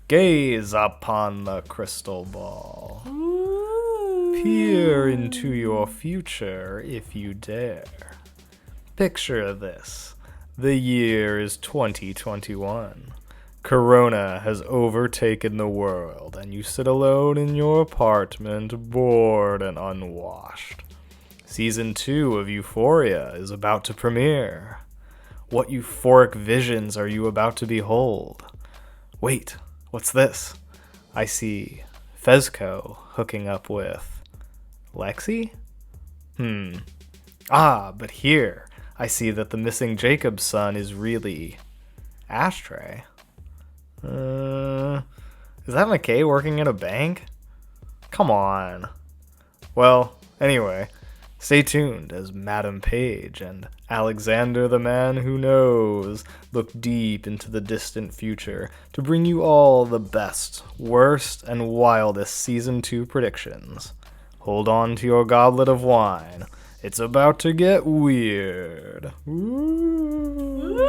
Gaze upon the crystal ball. Ooh. Peer into your future if you dare. Picture this. The year is 2021. Corona has overtaken the world, and you sit alone in your apartment, bored and unwashed. Season 2 of Euphoria is about to premiere. What euphoric visions are you about to behold? Wait, what's this? I see Fezco hooking up with Lexi? But here I see that the missing Jacob's son is really Ashtray. Is that McKay working at a bank? Come on. Well, anyway, stay tuned as Madam Page and Alexander the Man Who Knows look deep into the distant future to bring you all the best, worst, and wildest Season 2 predictions. Hold on to your goblet of wine. It's about to get weird. Woo.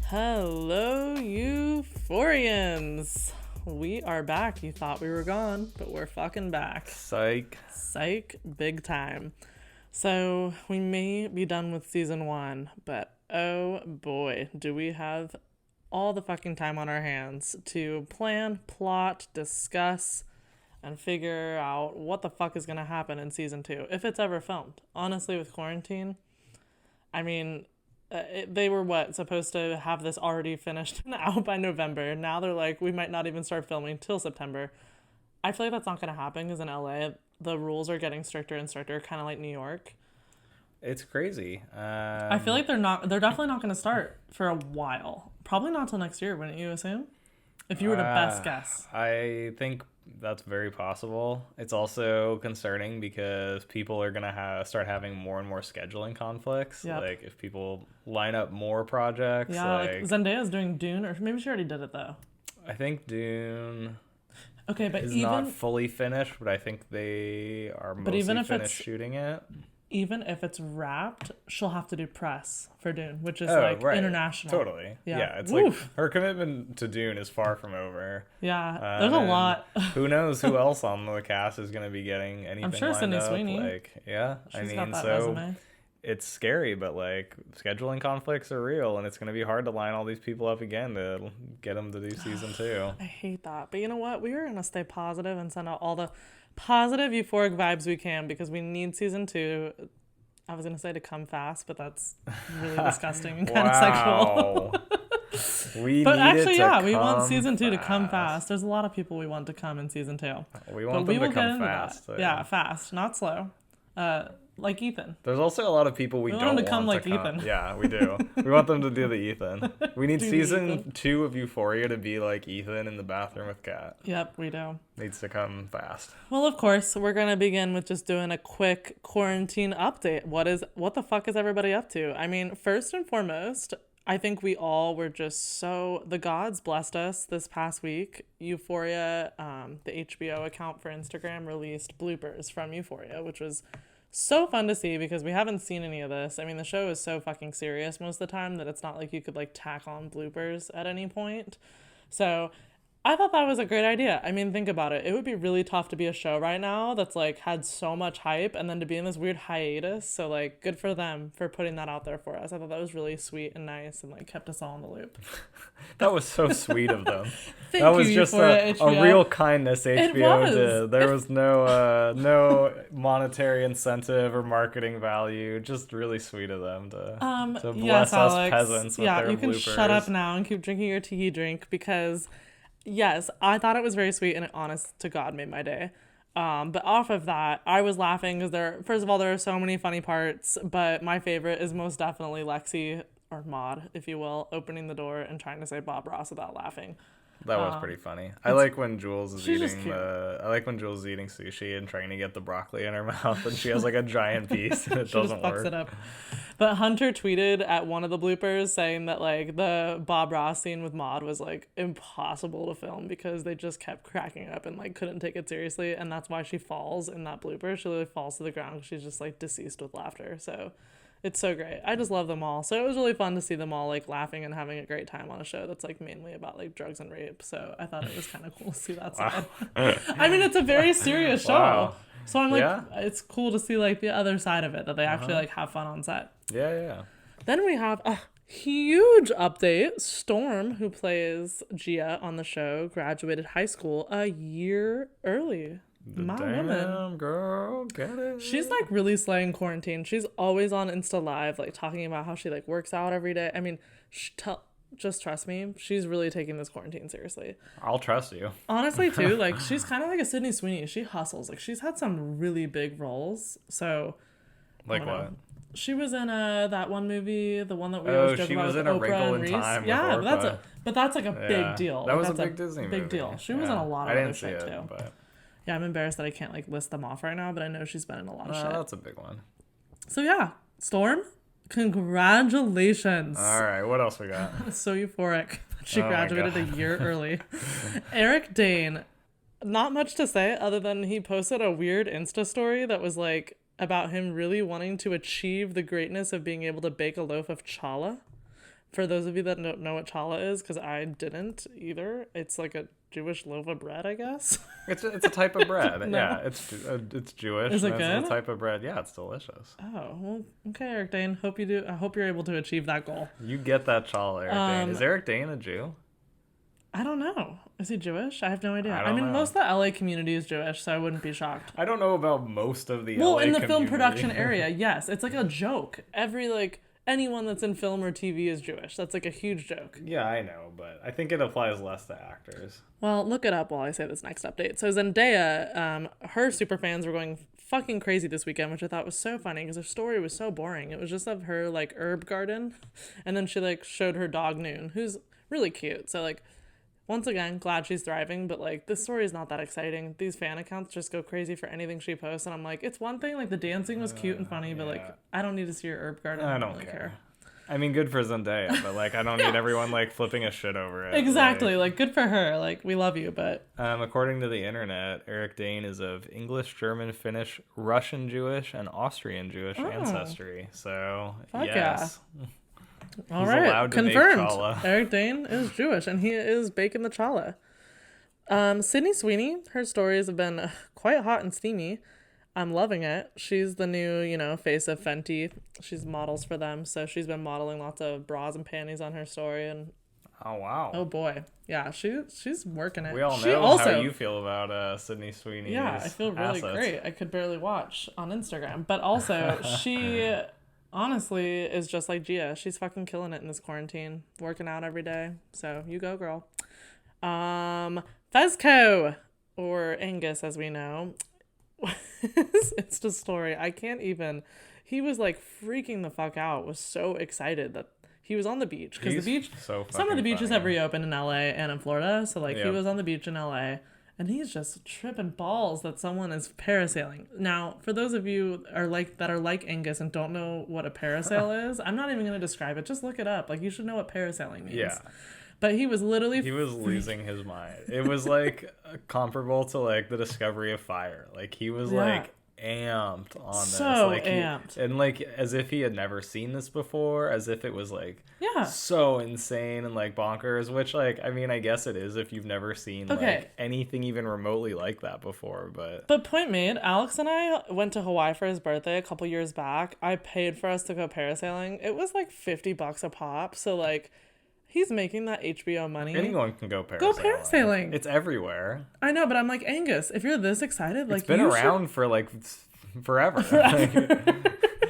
Hello, Euphorians. We are back. You thought we were gone, but we're fucking back. Psych. Psych, big time. So we may be done with season 1, but oh boy, do we have all the fucking time on our hands to plan, plot, discuss, and figure out what the fuck is going to happen in season 2, if it's ever filmed. Honestly, with quarantine, I mean, they were supposed to have this already finished now by November. Now they're like, we might not even start filming till September. I feel like that's not going to happen because in LA, the rules are getting stricter and stricter, kind of like New York. It's crazy. I feel like they're definitely not going to start for a while. Probably not till next year, wouldn't you assume? If you were to best guess. I think that's very possible. It's also concerning because people are going to start having more and more scheduling conflicts. Yep. Like if people line up more projects. Yeah, like Zendaya's doing Dune, or maybe she already did it though. I think Dune but is even not fully finished, but I think they are mostly finished shooting it. Even if it's wrapped, she'll have to do press for Dune, which is right. International. Totally. Yeah, it's Oof. like her commitment to Dune is far from over. Yeah, there's a lot. Who knows who else on the cast is going to be getting anything I'm sure lined Sydney up. Sweeney. She's got that resume. It's scary, but like scheduling conflicts are real, and it's going to be hard to line all these people up again to get them to do season 2. I hate that. But you know what? We are going to stay positive and send out all the positive euphoric vibes we can because we need season 2. I was going to say to come fast, but that's really disgusting and kind of sexual. We want season 2 to come fast. There's a lot of people we want to come in season 2. We want them to come fast. Yeah, fast, not slow. Like Ethan. There's also a lot of people we don't want to come like Ethan. Yeah, we do. We want them to do the Ethan. We need season 2 of Euphoria to be like Ethan in the bathroom with Kat. Yep, we do. Needs to come fast. Well, of course, we're going to begin with just doing a quick quarantine update. What the fuck is everybody up to? I mean, first and foremost, I think we all were just the gods blessed us this past week. Euphoria, the HBO account for Instagram released bloopers from Euphoria, which was so fun to see because we haven't seen any of this. I mean, the show is so fucking serious most of the time that it's not like you could like tack on bloopers at any point. So I thought that was a great idea. I mean, think about it. It would be really tough to be a show right now that's like had so much hype and then to be in this weird hiatus. So like good for them for putting that out there for us. I thought that was really sweet and nice and like kept us all in the loop. That was so sweet of them. That was just a real kindness HBO did. There was no monetary incentive or marketing value. Just really sweet of them to bless us Alex, peasants with their bloopers. Yeah, you can shut up now and keep drinking your tea drink because yes, I thought it was very sweet and it honest to God made my day. But off of that, I was laughing because first of all, there are so many funny parts, but my favorite is most definitely Lexi or Maud, if you will, opening the door and trying to say Bob Ross without laughing. That was pretty funny. I like when Jules is she's just eating cute. I like when Jules is eating sushi and trying to get the broccoli in her mouth, and she has like a giant piece and it She doesn't just fucks work. it up. But Hunter tweeted at one of the bloopers saying that like the Bob Ross scene with Maud was like impossible to film because they just kept cracking up and like couldn't take it seriously, and that's why she falls in that blooper. She literally falls to the ground. She's just like deceased with laughter. So it's so great. I just love them all. So it was really fun to see them all like laughing and having a great time on a show that's like mainly about like drugs and rape. So I thought it was kind of cool to see that side. I mean, it's a very serious show. Wow. So I'm like, Yeah. it's cool to see like the other side of it, that they actually like have fun on set. Yeah. Then we have a huge update. Storm, who plays Gia on the show, graduated high school a year early. My Damn, woman. girl, get it. She's like really slaying quarantine. She's always on Insta Live, like talking about how she like works out every day. I mean, just trust me, she's really taking this quarantine seriously. I'll trust you. Honestly, too, like she's kind of like a Sydney Sweeney. She hustles. Like she's had some really big roles. So, Like what? she was in that one movie, the one that we Oh, always joke she about was with in A Oprah Wrinkle and in Reese. Time with Yeah, Orpah. but that's like a Yeah. big deal. That was That's a big Disney big movie. deal. She was in a lot of I other didn't see shit it, too. but Yeah, I'm embarrassed that I can't like list them off right now, but I know she's been in a lot of shit. that's a big one. So yeah, Storm, congratulations. All right, what else we got? It's so euphoric. She Oh my graduated a God. year early. Eric Dane, not much to say other than he posted a weird Insta story that was like about him really wanting to achieve the greatness of being able to bake a loaf of challah. For those of you that don't know what challah is, because I didn't either, it's like a Jewish loaf of bread, I guess. It's a type of bread. No. Yeah, it's Jewish. Is it and It's good? a type of bread. Yeah, it's delicious. Oh, well, okay, Eric Dane. Hope you do. I hope you're able to achieve that goal. You get that challah, Eric Dane. Is Eric Dane a Jew? I don't know. Is he Jewish? I have no idea. I I don't mean, know. most of the LA community is Jewish, so I wouldn't be shocked. I don't know about most of the Well, LA in the film community. production area, yes. It's like a joke. Anyone that's in film or TV is Jewish. That's like a huge joke. Yeah, I know, but I think it applies less to actors. Well, look it up while I say this next update. So Zendaya, her super fans were going fucking crazy this weekend, which I thought was so funny because her story was so boring. It was just of her like herb garden, and then she like showed her dog Noon, who's really cute. So like, once again, glad she's thriving, but like this story is not that exciting. These fan accounts just go crazy for anything she posts, and I'm like, it's one thing like the dancing was cute and funny, but like I don't need to see your herb garden. I don't really care. I mean, good for Zendaya, but like I don't need everyone like flipping a shit over it. Exactly, like good for her. Like we love you, but According to the internet, Eric Dane is of English, German, Finnish, Russian Jewish, and Austrian Jewish ancestry. So Fuck yes. all He's right, allowed to make confirmed. challah. Eric Dane is Jewish, and he is baking the challah. Sydney Sweeney, her stories have been quite hot and steamy. I'm loving it. She's the new, face of Fenty. She's models for them, so she's been modeling lots of bras and panties on her story, and Oh wow. oh boy, yeah, she's working it. We all She know also, how you feel about Sydney Sweeney's yeah, I feel really assets. great. I could barely watch on Instagram, but also she honestly is just like Gia. She's fucking killing it in this quarantine, working out every day. So you go, girl. Fezco, or Angus, as we know. It's the story. I can't even. He was like freaking the fuck out. Was so excited that he was on the beach because the beach. So Some of the beaches funny. have reopened in LA and in Florida. So like he Yep. was on the beach in LA. And he's just tripping balls that someone is parasailing. Now, for those of you that are like Angus and don't know what a parasail is, I'm not even going to describe it. Just look it up. Like, you should know what parasailing means. Yeah. But he was literally... He was losing his mind. It was like comparable to like the discovery of fire. Like he was like amped on this. So Like amped. And like as if he had never seen this before, as if it was like so insane and like bonkers, which like I mean I guess it is if you've never seen like anything even remotely like that before, but point made, Alex and I went to Hawaii for his birthday a couple years back. I paid for us to go parasailing. It was like $50 a pop. So like he's making that HBO money. anyone can go parasailing. Go parasailing. It's everywhere. I know, but I'm like, Angus, if you're this excited, like It's been around for like forever.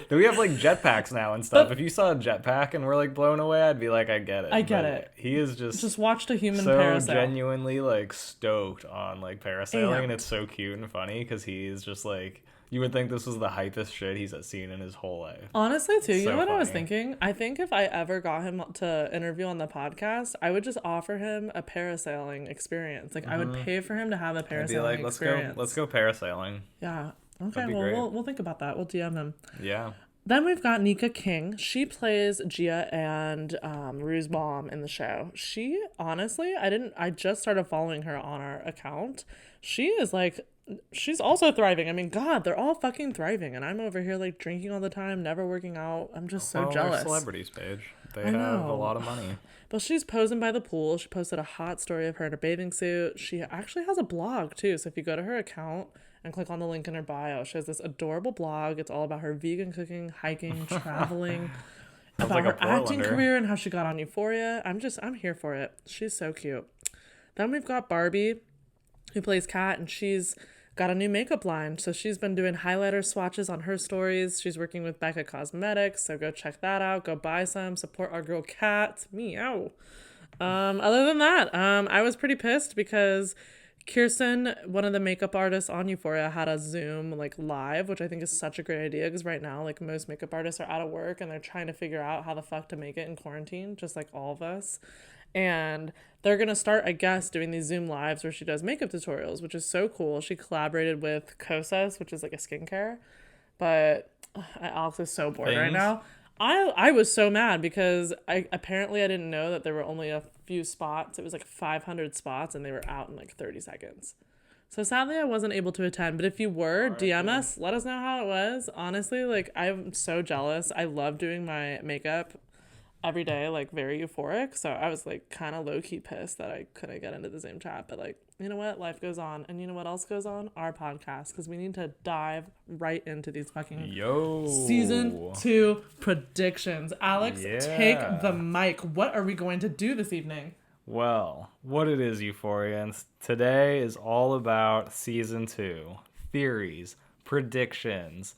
Like, we have like jetpacks now and stuff. If you saw a jetpack and we're like blown away, I'd be like, I get it. I get But it. He is just watched a human so parasail. genuinely like stoked on like parasailing, and Amped. it's so cute and funny because he's just like You would think this was the hypest shit he's seen in his whole life. Honestly, too, you know what I was funny. thinking? I think if I ever got him to interview on the podcast, I would just offer him a parasailing experience. Like, I would pay for him to have a I'd parasailing be like, experience. let's go parasailing. Yeah. Okay, That'd be well, great. we'll think about that. We'll DM him. Yeah. Then we've got Nika King. She plays Gia and Rue's mom in the show. She, honestly, I just started following her on our account. She is like, she's also thriving. I mean, God, they're all fucking thriving. And I'm over here like drinking all the time, never working out. I'm just so Well, jealous. they're celebrities, Paige. They I have know. a lot of money. But she's posing by the pool. She posted a hot story of her in a bathing suit. She actually has a blog too. So if you go to her account and click on the link in her bio, she has this adorable blog. It's all about her vegan cooking, hiking, traveling, about like a her acting Portlander. career and how she got on Euphoria. I'm here for it. She's so cute. Then we've got Barbie, who plays Kat, and she's got a new makeup line. So she's been doing highlighter swatches on her stories. She's working with Becca Cosmetics, so go check that out. Go buy some. Support our girl Kat. Meow. Other than that, I was pretty pissed because Kirsten, one of the makeup artists on Euphoria, had a Zoom like live, which I think is such a great idea because right now like most makeup artists are out of work and they're trying to figure out how the fuck to make it in quarantine, just like all of us. And they're going to start, I guess, doing these Zoom lives where she does makeup tutorials, which is so cool. She collaborated with Kosas, which is like a skincare. But Alex is so bored right Things. now. I was so mad because I didn't know that there were only a few spots. It was like 500 spots and they were out in like 30 seconds. So sadly I wasn't able to attend, but if you were, DM us, let us know how it was. Honestly, like I'm so jealous. I love doing my makeup every day, like very euphoric. So I was like kind of low key pissed that I couldn't get into the Zoom chat, but like, you know what? Life goes on. And you know what else goes on? Our podcast, because we need to dive right into these fucking season 2 predictions. Alex, take the mic. What are we going to do this evening? Well, what it is, Euphorians, today is all about season 2. Theories, predictions,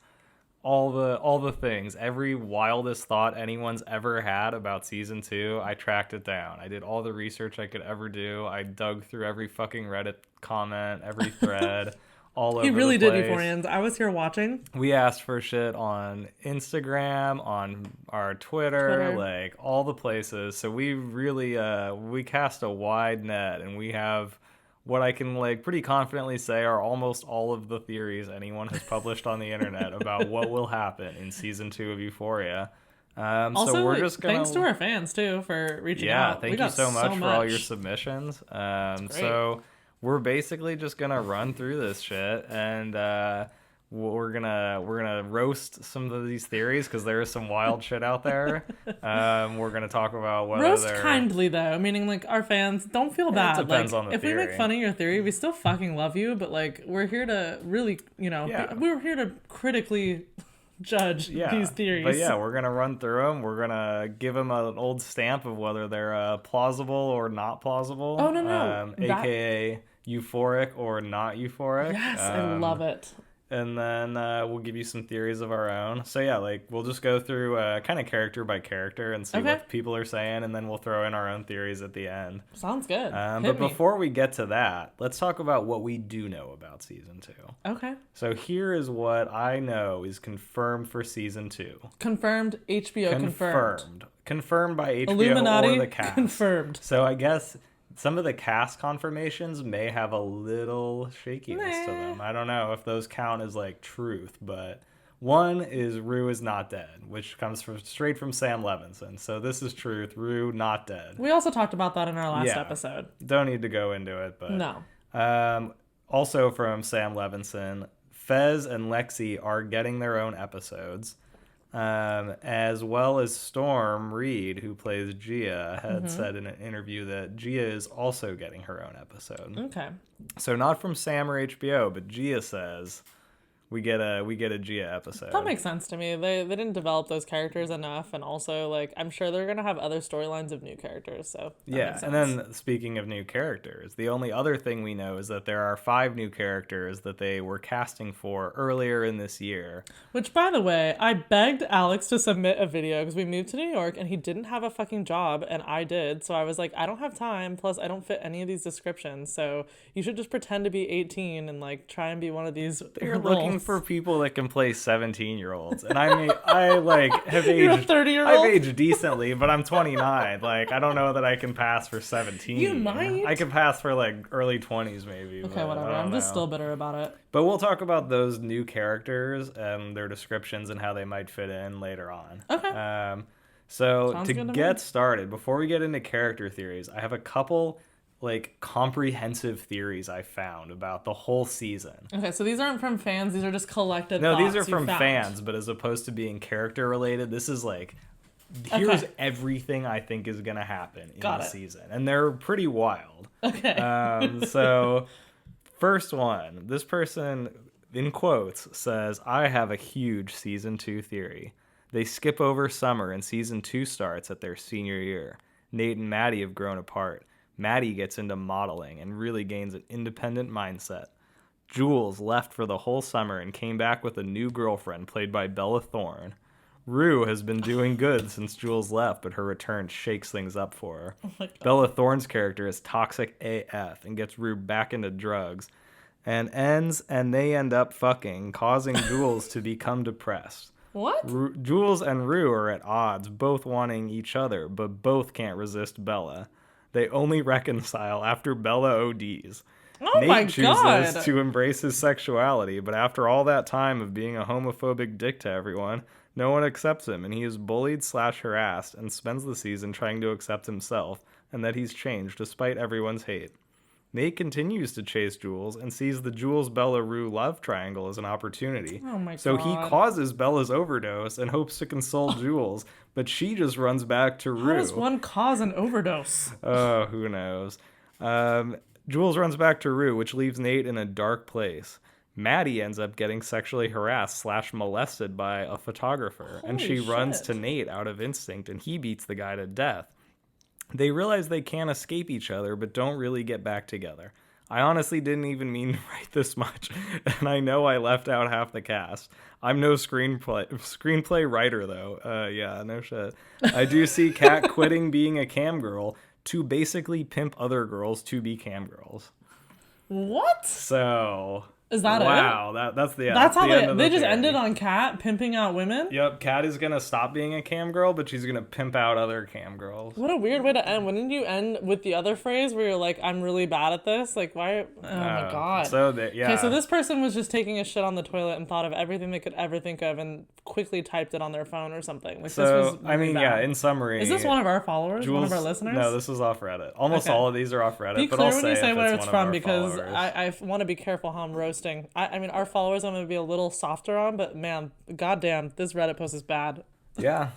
all the things. Every wildest thought anyone's ever had about season 2, I tracked it down. I did all the research I could ever do. I dug through every fucking Reddit comment, every thread, all over He really the did, place. Euphorians. I was here watching. We asked for shit on Instagram, on our Twitter, like all the places. So we really we cast a wide net, and we have what I can like pretty confidently say are almost all of the theories anyone has published on the internet about what will happen in season 2 of Euphoria. Also, so we're like, just gonna thanks to our fans too for reaching out. thank you so much for all your submissions. So we're basically just gonna run through this shit, and we're gonna roast some of these theories because there is some wild shit out there. We're gonna talk about whether roast they're kindly though, meaning like our fans don't feel bad. It depends like on the if we theory. make fun of your theory, we still fucking love you, but like we're here to really, we're here to critically judge these theories. But yeah, we're gonna run through them. We're gonna give them an old stamp of whether they're plausible or not plausible. Oh no, aka euphoric or not euphoric. Yes, I love it. And then we'll give you some theories of our own. So yeah, like we'll just go through kind of character by character and see what people are saying, and then we'll throw in our own theories at the end. Sounds good. But before we get to that, let's talk about what we do know about season 2. Okay. So here is what I know is confirmed for season 2. Confirmed. HBO confirmed. Confirmed by HBO Illuminati or the cast. confirmed. So I guess some of the cast confirmations may have a little shakiness to them. I don't know if those count as like truth, but one is Rue is not dead, which comes straight from Sam Levinson. So this is truth. Rue not dead. We also talked about that in our last episode. Don't need to go into it, but no. Also from Sam Levinson, Fez and Lexi are getting their own episodes. As well as Storm Reed, who plays Gia, had said in an interview that Gia is also getting her own episode. Okay. So not from Sam or HBO, but Gia says we get a Gia episode. That makes sense to me. They didn't develop those characters enough, and also like I'm sure they're gonna have other storylines of new characters. So that makes sense. And then speaking of new characters, the only other thing we know is that there are 5 new characters that they were casting for earlier in this year. Which, by the way, I begged Alex to submit a video because we moved to New York and he didn't have a fucking job, and I did. So I was like, I don't have time. Plus, I don't fit any of these descriptions. So you should just pretend to be 18 and like try and be one of these You're roles. looking looking for people that can play 17-year-olds. And I mean, I like have You're a aged 30-year-old? I've aged decently, but I'm 29. Like, I don't know that I can pass for 17. You might. I could pass for like early 20s maybe. Okay, whatever. I'm just still bitter about it. But we'll talk about those new characters and their descriptions and how they might fit in later on. Okay. So Sounds to good to get me. started, before we get into character theories, I have a couple like comprehensive theories I found about the whole season. Okay, so these aren't from fans. These are just collective No, thoughts these are you from found. fans, but as opposed to being character related, this is like, here's Okay. everything I think is going to happen in Got the it. season. And they're pretty wild. Okay. So, first one, this person, in quotes, says, I have a huge season 2 theory. They skip over summer and season 2 starts at their senior year. Nate and Maddie have grown apart. Maddie gets into modeling and really gains an independent mindset. Jules left for the whole summer and came back with a new girlfriend played by Bella Thorne. Rue has been doing good since Jules left, but her return shakes things up for her. Oh my God. Bella Thorne's character is toxic AF and gets Rue back into drugs and they end up fucking, causing Jules to become depressed. What? Jules and Rue are at odds, both wanting each other, but both can't resist Bella. They only reconcile after Bella ODs. Oh Nate my chooses God. to embrace his sexuality, but after all that time of being a homophobic dick to everyone, no one accepts him, and he is bullied/harassed and spends the season trying to accept himself and that he's changed despite everyone's hate. Nate continues to chase Jules and sees the Jules-Bella-Rue love triangle as an opportunity. Oh my So God. he causes Bella's overdose and hopes to console Jules, but she just runs back to Rue. How does one cause an overdose? Oh, who knows? Jules runs back to Rue, which leaves Nate in a dark place. Maddie ends up getting sexually harassed/molested by a photographer, and she Holy runs shit. to Nate out of instinct, and he beats the guy to death. They realize they can't escape each other, but don't really get back together. I honestly didn't even mean to write this much, and I know I left out half the cast. I'm no screenplay writer, though. Yeah, no shit. I do see Kat quitting being a cam girl to basically pimp other girls to be cam girls. What? So... Is that it? Wow, that's the That's how the end of the they just theory. ended on Kat pimping out women? Yep, Kat is gonna stop being a cam girl, but she's gonna pimp out other cam girls. What a weird way to end. Wouldn't you end with the other phrase where you're like, I'm really bad at this? Like, why? Oh my God. So yeah. Okay, so this person was just taking a shit on the toilet and thought of everything they could ever think of and quickly typed it on their phone or something. Like, this was I mean, really bad. yeah. In summary, Is this one of our followers? One of our listeners? No, this is off Reddit. Almost Okay. all of these are off Reddit. Be but clear I'll when say you say if where it's it's one of from our because followers. I want to be careful how I'm roasting. I mean, our followers I'm going to be a little softer on, but man, goddamn, this Reddit post is bad. Yeah.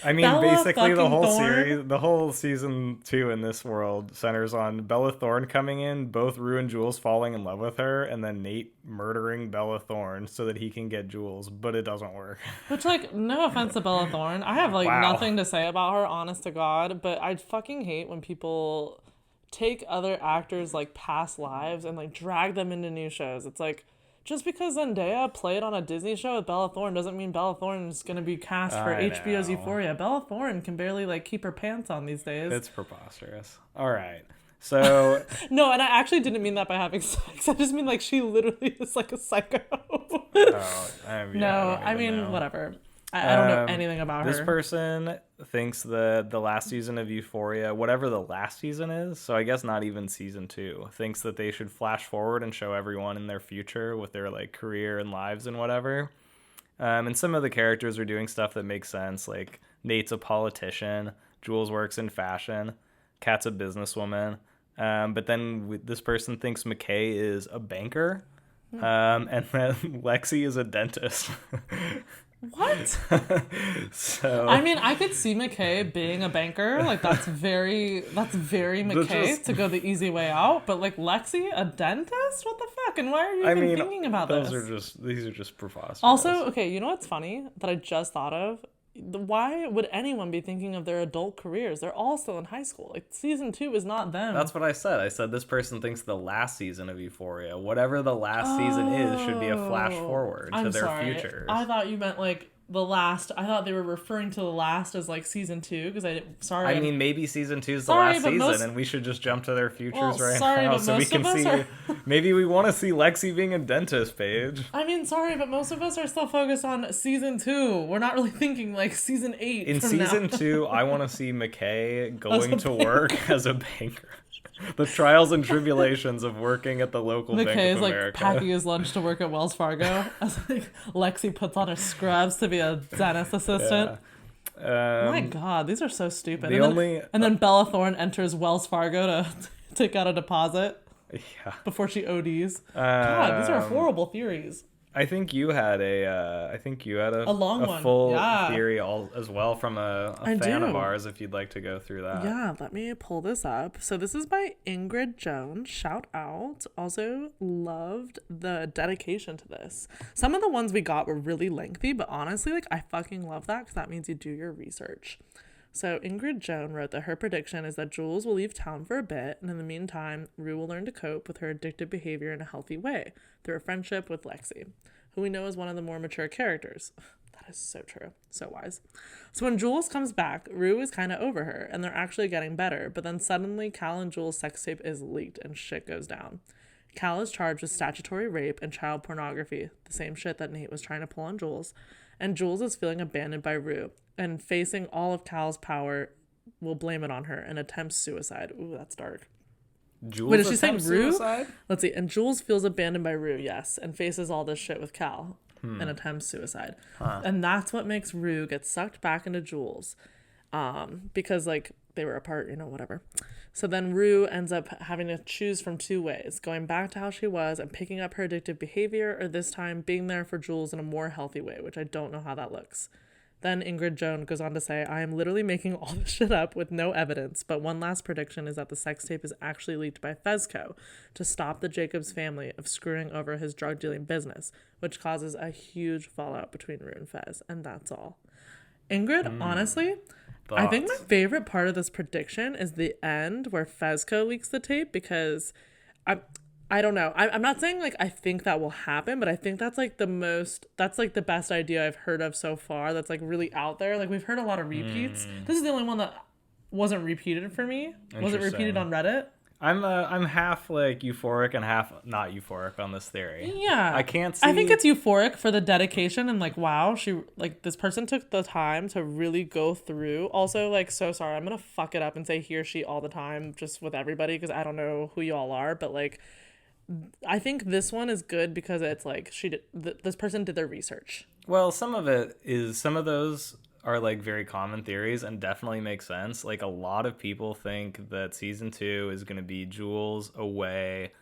I mean, Bella basically the fucking whole Thorne? series, the whole season 2 in this world centers on Bella Thorne coming in, both Rue and Jules falling in love with her, and then Nate murdering Bella Thorne so that he can get Jules, but it doesn't work. Which, like, no offense to Bella Thorne. I have, like, Wow. nothing to say about her, honest to God, but I fucking hate when people take other actors, like, past lives and, like, drag them into new shows. It's like, just because Zendaya played on a Disney show with Bella Thorne doesn't mean Bella Thorne is going to be cast for I HBO's know. Euphoria. Bella Thorne can barely, like, keep her pants on these days. It's preposterous. All right. So, No, and I actually didn't mean that by having sex. I just mean, like, she literally is, like, a psycho. I mean, whatever. I don't know anything about her. This person thinks that the last season of Euphoria, whatever the last season is, so I guess not even season 2, thinks that they should flash forward and show everyone in their future with their like career and lives and whatever. And some of the characters are doing stuff that makes sense. Like Nate's a politician, Jules works in fashion, Kat's a businesswoman. But then this person thinks McKay is a banker, and then Lexi is a dentist. What? So I mean, I could see McKay being a banker. Like, that's very McKay to go the easy way out. But, like, Lexi, a dentist? What the fuck? And why are you even thinking about this? These are just preposterous. Also, okay, you know what's funny that I just thought of? Why would anyone be thinking of their adult careers? They're all still in high school. Like, season 2 is not them. That's what I said. I said this person thinks the last season of Euphoria, whatever the last season is, should be a flash forward to their futures. I thought you meant, like, the last. I thought they were referring to the last as like season 2 because I mean, maybe season 2 is the last season, and we should just jump to their futures now, so we can see. Maybe we want to see Lexi being a dentist, Paige. I mean, sorry, but most of us are still focused on season 2. We're not really thinking like season 8. In season 2, I want to see McKay going to work as a banker. The trials and tribulations of working at the local Bank of America. McKay is like packing his lunch to work at Wells Fargo. As like Lexi puts on her scrubs to be a dentist assistant. Yeah. My God, these are so stupid. And then Bella Thorne enters Wells Fargo to take out a deposit. Yeah. Before she ODs. God, these are horrible theories. I think you had a long one. Full theory as well from a fan of ours, if you'd like to go through that. Yeah, let me pull this up. So this is by Ingrid Jones. Shout out. Also loved the dedication to this. Some of the ones we got were really lengthy, but honestly, like I fucking love that because that means you do your research. So Ingrid Jones wrote that her prediction is that Jules will leave town for a bit, and in the meantime, Rue will learn to cope with her addictive behavior in a healthy way through a friendship with Lexi, who we know is one of the more mature characters. That is so true. So wise. So when Jules comes back, Rue is kind of over her, and they're actually getting better, but then suddenly Cal and Jules' sex tape is leaked, and shit goes down. Cal is charged with statutory rape and child pornography, the same shit that Nate was trying to pull on Jules, and Jules is feeling abandoned by Rue, and facing all of Cal's power will blame it on her and attempts suicide. Ooh, that's dark. Jules Wait, is she saying Rue? Suicide? Let's see. And Jules feels abandoned by Rue, yes, and faces all this shit with Cal and attempts suicide. And that's what makes Rue get sucked back into Jules. Because, like, they were apart, whatever. So then Rue ends up having to choose from two ways, going back to how she was and picking up her addictive behavior, or this time being there for Jules in a more healthy way, which I don't know how that looks. Then Ingrid Jones goes on to say, I am literally making all this shit up with no evidence, but one last prediction is that the sex tape is actually leaked by Fezco to stop the Jacobs family of screwing over his drug dealing business, which causes a huge fallout between Rue and Fez, and that's all. Ingrid, honestly, I think my favorite part of this prediction is the end where Fezco leaks the tape, because I don't know. I'm not saying like I think that will happen, but I think that's like the best idea I've heard of so far. That's like really out there. Like we've heard a lot of repeats. This is the only one that wasn't repeated for me. Was it repeated on Reddit? I'm half like euphoric and half not euphoric on this theory. Yeah. I can't see. I think it's euphoric for the dedication and like, wow, this person took the time to really go through. Also, like, so sorry, I'm going to fuck it up and say he or she all the time just with everybody because I don't know who you all are, but like, I think this one is good because it's like this person did their research. Well, some of those are like very common theories and definitely make sense. Like a lot of people think that season 2 is going to be Jules away.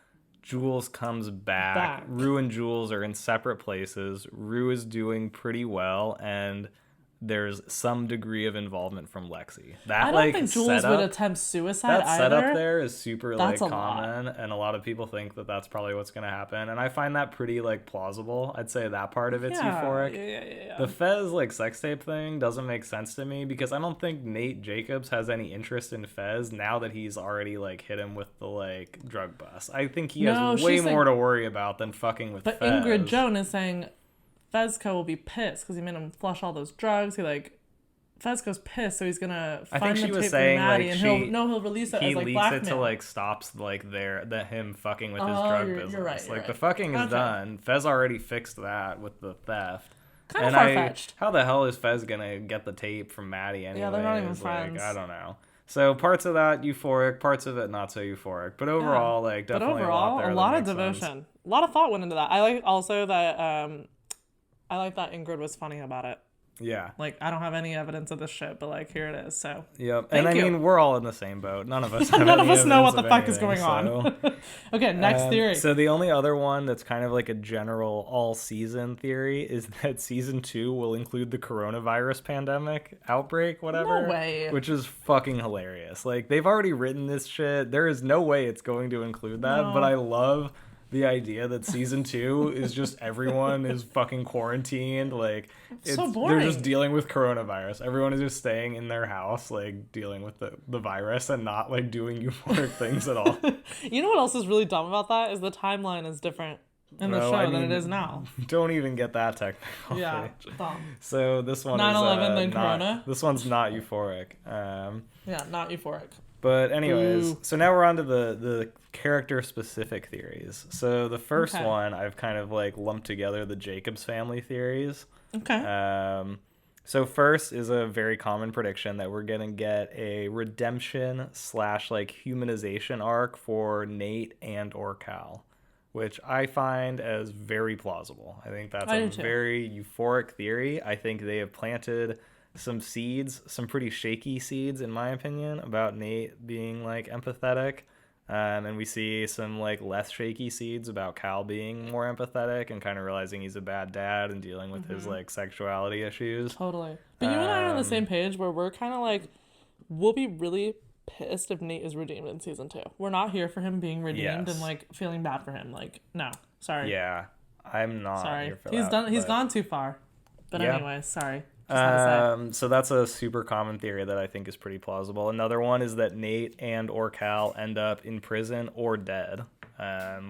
Jules comes back. Rue and Jules are in separate places. Rue is doing pretty well, and there's some degree of involvement from Lexi. I don't think Jules would attempt suicide either. That setup there is super like common, and a lot of people think that that's probably what's going to happen, and I find that pretty like plausible. I'd say that part of it's euphoric. Yeah. The Fez like sex tape thing doesn't make sense to me because I don't think Nate Jacobs has any interest in Fez now that he's already like hit him with the like drug bust. I think he has way more to worry about than fucking with Fez. But Ingrid Jones is saying Fezco will be pissed because he made him flush all those drugs. Fezco's pissed, so he's gonna find the tape from Maddie, and he'll release it as like blackmail. He leaks it to like stops like him fucking with his drug business. You're right, the fucking is done. Fez already fixed that with the theft. Kind of far-fetched. How the hell is Fez gonna get the tape from Maddie anyway? Yeah, they're not even friends. I don't know. So parts of that euphoric, parts of it not so euphoric, but overall, definitely a lot there. A lot of devotion, sense. A lot of thought went into that. I like also that. I like that Ingrid was funny about it. Yeah. Like, I don't have any evidence of this shit, but, like, here it is, so. Yep. And I mean, we're all in the same boat. None of us know what the fuck is going on. Okay, next theory. So the only other one that's kind of like a general all-season theory is that season 2 will include the coronavirus pandemic outbreak, whatever. No way. Which is fucking hilarious. Like, they've already written this shit. There is no way it's going to include that, but I love the idea that season 2 is just everyone is fucking quarantined. Like, it's so boring. They're just dealing with coronavirus. Everyone is just staying in their house, like, dealing with the virus and not, like, doing euphoric things at all. You know what else is really dumb about that? Is the timeline is different in the show than it is now. Don't even get that technical. Yeah, dumb. So this one 9/11 is then Corona. this one's not euphoric. Yeah, not euphoric. But anyways, Ooh. so now we're on to the character specific theories. So the first Okay. one I've kind of like lumped together the Jacobs family theories. Okay. So first is a very common prediction that we're gonna get a redemption / like humanization arc for Nate and or Cal, which I find as very plausible. I think that's a very euphoric theory. I think they have planted some seeds, some pretty shaky seeds in my opinion, about Nate being like empathetic. And we see some like less shaky seeds about Cal being more empathetic and kind of realizing he's a bad dad and dealing with his like sexuality issues. Totally. But you and I are on the same page where we're kind of like, we'll be really pissed if Nate is redeemed in season 2. We're not here for him being redeemed and like feeling bad for him. Like, no, sorry. Yeah, I'm not here for that. He's gone too far. But yeah. anyway, sorry. So that's a super common theory that I think is pretty plausible. Another one is that Nate and or Cal end up in prison or dead,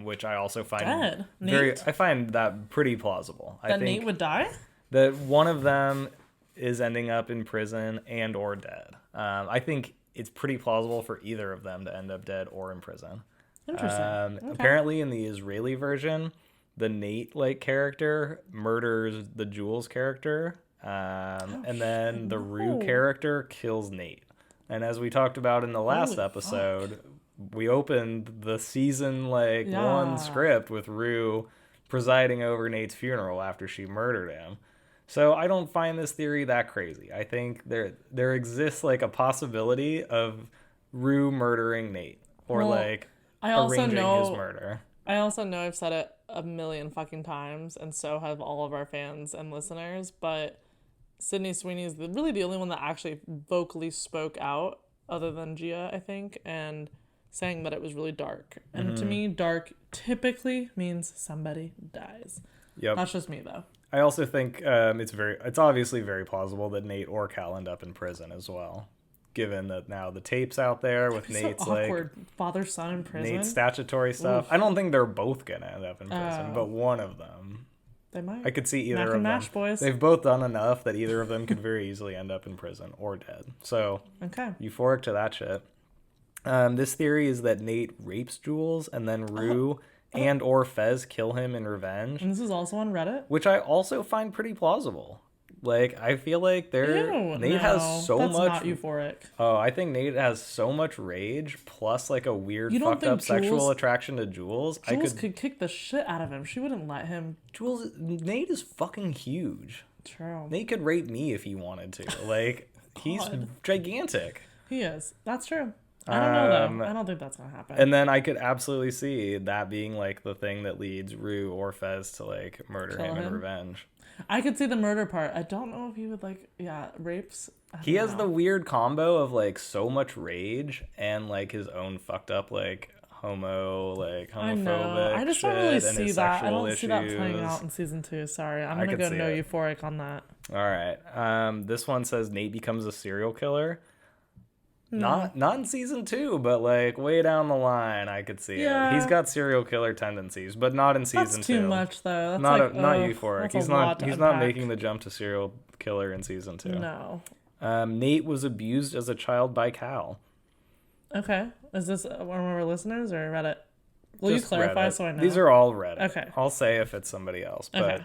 which I also find I find that pretty plausible. I think Nate would die? That one of them is ending up in prison and or dead. I think it's pretty plausible for either of them to end up dead or in prison. Interesting. Okay. Apparently in the Israeli version, the Nate like character murders the Jules character. And then the Rue character kills Nate. And as we talked about in the last episode, we opened the season 1 script with Rue presiding over Nate's funeral after she murdered him. So I don't find this theory that crazy. I think there exists like a possibility of Rue murdering Nate or arranging his murder. I also know I've said it a million fucking times, and so have all of our fans and listeners, but Sydney Sweeney is really the only one that actually vocally spoke out, other than Gia, I think, and saying that it was really dark. And to me, dark typically means somebody dies. Yep. That's just me, though. I also think it's obviously very plausible that Nate or Cal end up in prison as well, given that now the tape's out there with Nate's so awkward. Father-son in prison. Nate's statutory stuff. Oof. I don't think they're both gonna end up in prison, but one of them. They might. I could see either of them. Boys. They've both done enough that either of them could very easily end up in prison or dead. So, euphoric to that shit. This theory is that Nate rapes Jules and then Rue and or Fez kill him in revenge. And this is also on Reddit? Which I also find pretty plausible. Like, I feel like Nate has so much... That's not euphoric. Oh, I think Nate has so much rage, plus, like, a weird, fucked up sexual attraction to Jules. Jules could kick the shit out of him. She wouldn't let him. Nate is fucking huge. True. Nate could rape me if he wanted to. Like, he's gigantic. He is. That's true. I don't know, though. I don't think that's going to happen. And then I could absolutely see that being, like, the thing that leads Rue or Fez to, like, murder him in revenge. I could see the murder part. I don't know if he would rapes. He has the weird combo of like so much rage and like his own fucked up like homophobic. I know. I just don't really see that. I don't see that issues. playing out in season 2. Sorry, I'm gonna go no euphoric on that. All right. This one says Nate becomes a serial killer. Not in season 2, but like way down the line, I could see it. He's got serial killer tendencies, but not in season 2. That's too much, though. That's not euphoric. He's not making the jump to serial killer in season 2. No. Nate was abused as a child by Cal. Okay, is this one of our listeners or Reddit? Will you clarify so I know? These are all Reddit. Okay. I'll say if it's somebody else, but.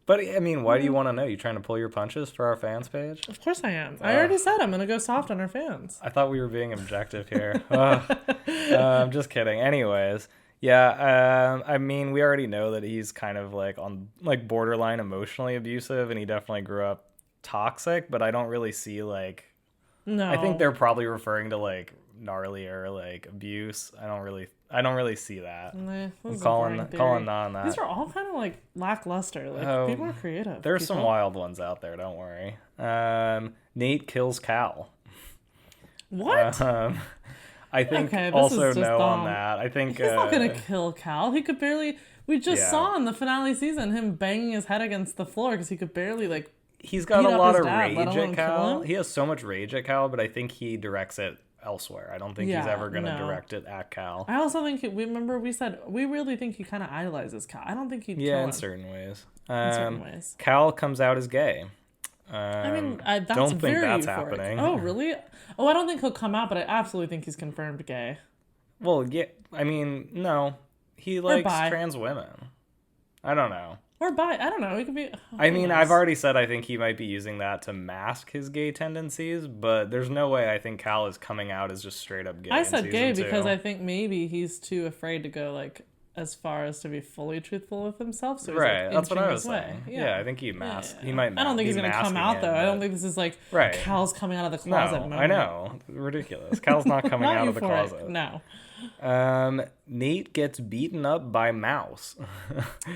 But, I mean, why do you want to know? You trying to pull your punches for our fans page? Of course I am. I already said I'm going to go soft on our fans. I thought we were being objective here. I'm just kidding. Anyways, yeah, I mean, we already know that he's kind of, like, on, like, borderline emotionally abusive, and he definitely grew up toxic, but I don't really see, like... No. I think they're probably referring to, like, gnarlier, like, abuse. I don't really see that. I'm calling on that. These are all kind of like lackluster. Like people are creative. There's some wild ones out there. Don't worry. Nate kills Cal. What? I think also no on that. I think he's not gonna kill Cal. He could barely. We just saw in the finale season him banging his head against the floor because he could barely like. He's got a lot of rage at Cal. He has so much rage at Cal, but I think he directs it elsewhere. I don't think he's ever going to direct it at Cal. I also think we said we really think he kind of idolizes Cal. I don't think he'd kill him. In certain ways. Cal comes out as gay. That's don't think that's euphoric. Happening. Oh, really? Oh, I don't think he'll come out, but I absolutely think he's confirmed gay. Well, yeah. I mean, no. He likes trans women. I don't know. Or bi. I don't know. He could be... I've already said I think he might be using that to mask his gay tendencies, but there's no way I think Cal is coming out as just straight up gay. I said gay because I think maybe he's too afraid to go, like, as far as to be fully truthful with himself. So he's, right. Like, that's what I was saying. Yeah. I think he masked. He might. I don't think he's going to come out though. I don't think this is like Cal's coming out of the closet. No, moment. I know. Ridiculous. Cal's not coming out of the closet. No. Nate gets beaten up by Mouse.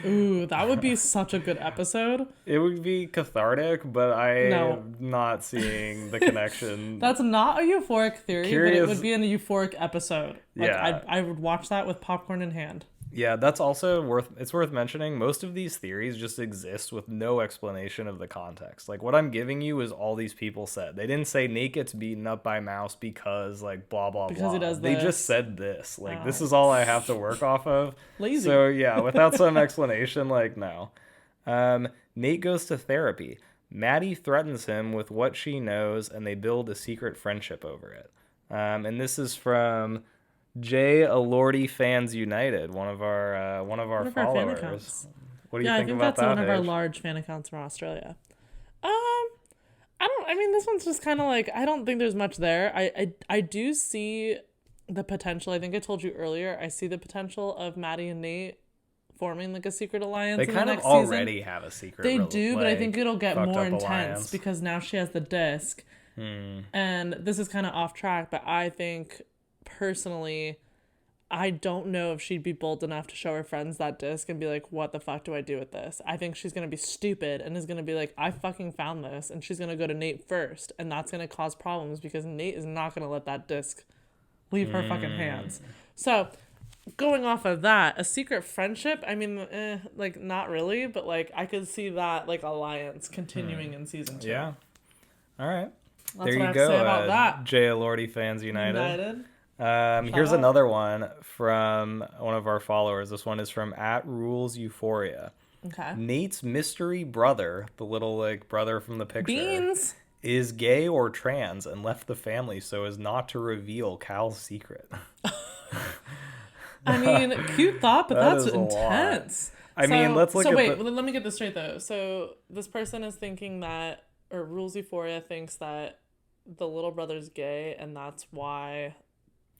Ooh, that would be such a good episode. It would be cathartic, but I'm not seeing the connection. That's not a euphoric theory, but it would be in a euphoric episode. Like, I would watch that with popcorn in hand. Yeah, that's also worth mentioning. Most of these theories just exist with no explanation of the context. Like, what I'm giving you is all these people said. They didn't say Nate gets beaten up by Mouse because, like, blah, blah, because blah. He does they this. just said this. Like, this is all I have to work off of. Lazy. So, yeah, without some explanation, like, no. Nate goes to therapy. Maddie threatens him with what she knows, and they build a secret friendship over it. And this is from... J. Alordi Fans United, one of our followers. What do you think about that? Yeah, I think that's one of our large fan accounts from Australia. This one's just kind of like, I don't think there's much there. I do see the potential. I think I told you earlier, I see the potential of Maddie and Nate forming like a secret alliance. They kind of already have a secret. They do, but I think it'll get more intense alliance. Because now she has the disc. And this is kind of off track, but I think personally, I don't know if she'd be bold enough to show her friends that disc and be like, what the fuck do I do with this? I think she's going to be stupid and is going to be like, I fucking found this. And she's going to go to Nate first. And that's going to cause problems because Nate is not going to let that disc leave her fucking hands. So going off of that, a secret friendship, like not really, but like I could see that like alliance continuing in season 2. Yeah. All right. That's there what you I have go. To say about that. J. Alordi Fans United. Here's another one from one of our followers. This one is from @Rules Euphoria. Okay. Nate's mystery brother, the little like brother from the picture, Beans, is gay or trans and left the family so as not to reveal Cal's secret. Cute thought, but that's intense. Let's look at wait, let me get this straight though. So this person is thinking that, or Rules Euphoria thinks that the little brother's gay and that's why...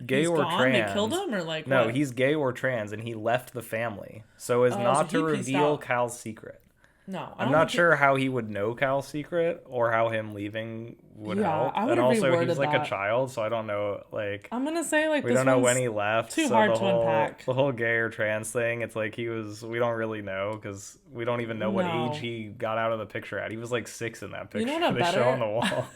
Gay he's or gone? trans? They killed him or like no? What? He's gay or trans, and he left the family so as not to reveal Cal's secret. No, I'm not sure how he would know Cal's secret or how him leaving would help. And also, he's like a child, so I don't know. Like, I'm gonna say like we don't know when he left. Too hard to unpack. The whole gay or trans thing. It's like we don't really know because we don't even know what age he got out of the picture at. He was like 6 in that picture. You know what they show on the wall.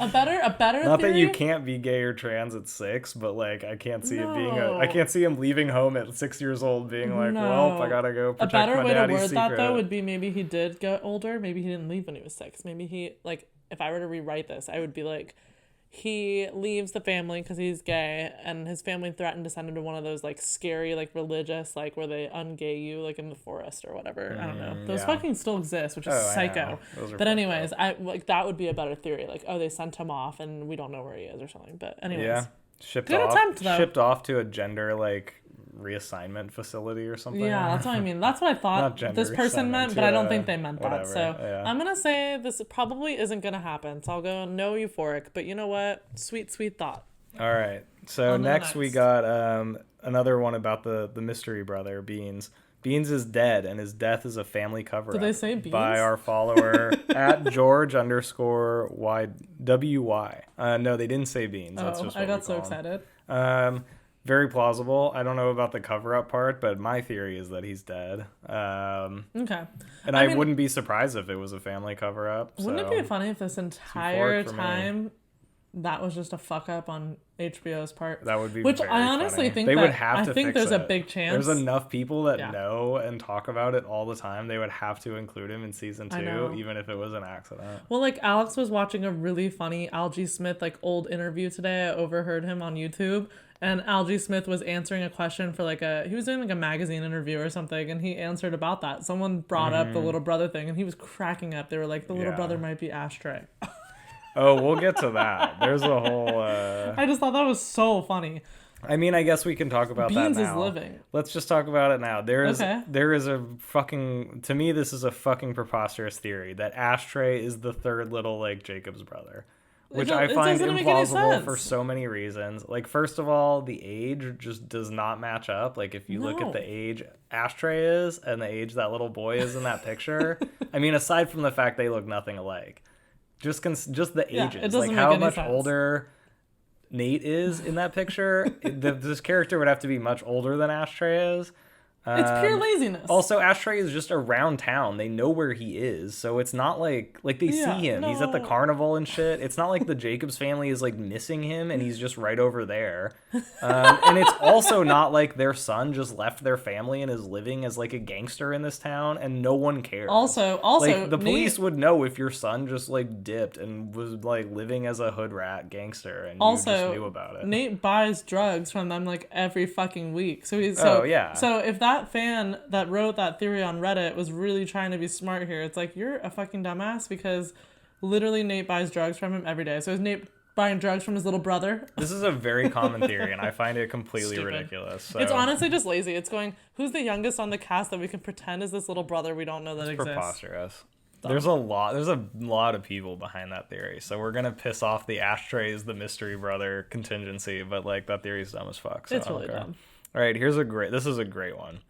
A better not theory? That you can't be gay or trans at 6, but like I can't see it being I can't see him leaving home at 6 years old being like, well, I gotta go protect my daddy's secret. A better way to word that though would be maybe he did get older. Maybe he didn't leave when he was 6. Maybe he like if I were to rewrite this, I would be like, he leaves the family because he's gay, and his family threatened to send him to one of those like scary like religious like where they ungay you like in the forest or whatever. I don't know. Those fucking still exist, which is psycho. But anyways, I like that would be a better theory. Like, oh, they sent him off and we don't know where he is or something. But anyways, shipped off to a gender like reassignment facility or something. Yeah, that's what I mean. That's what I thought this person meant, but I don't think they meant that. So I'm gonna say this probably isn't gonna happen. So I'll go no euphoric. But you know what? Sweet thought. All right. So next we got another one about the mystery brother, Beans. Beans is dead, and his death is a family cover-up. Did they say Beans? By our follower @George_YWY. No, they didn't say Beans. That's just what I got so excited. Very plausible. I don't know about the cover-up part, but my theory is that he's dead. Okay. And I wouldn't be surprised if it was a family cover-up. Wouldn't it be funny if this entire time that was just a fuck up on HBO's part. That would be which very I honestly funny. think They that, would have to I think fix there's it. a big chance. There's enough people that Yeah. know and talk about it all the time. They would have to include him in season 2, even if it was an accident. Well, like Alex was watching a really funny Algie Smith like old interview today. I overheard him on YouTube, and Algie Smith was answering a question for he was doing like a magazine interview or something, and he answered about that. Someone brought up the little brother thing, and he was cracking up. They were like, the little brother might be Ashtray. Oh, we'll get to that. There's a whole... I just thought that was so funny. I mean, I guess we can talk about Beans that now. is living. Let's just talk about it now. There is a fucking... To me, this is a fucking preposterous theory that Ashtray is the third little, like, Jacob's brother. Which I find implausible for so many reasons. Like, first of all, the age just does not match up. Like, if you look at the age Ashtray is and the age that little boy is in that picture, I mean, aside from the fact they look nothing alike, just the ages. Like, how much older Nate is in that picture. This character would have to be much older than Ashtray is. It's pure laziness. Also, Ashtray is just around town. They know where he is, so it's not like they see him. He's at the carnival and shit. It's not like the Jacobs family is like missing him and he's just right over there. And it's also not like their son just left their family and is living as like a gangster in this town and no one cares. Also, like, the police would know if your son just like dipped and was like living as a hood rat gangster and you just knew about it. Nate buys drugs from them like every fucking week. So he's So if that fan that wrote that theory on Reddit was really trying to be smart here, it's like, you're a fucking dumbass, because literally Nate buys drugs from him every day. So is Nate buying drugs from his little brother? This is a very common theory, and I find it completely ridiculous. So. It's honestly just lazy. It's going, who's the youngest on the cast that we can pretend is this little brother we don't know that exists? Preposterous. There's a lot of people behind that theory, so we're gonna piss off the Ashtrays, the mystery brother contingency, but like that theory's dumb as fuck. So it's really dumb. All right, this is a great one.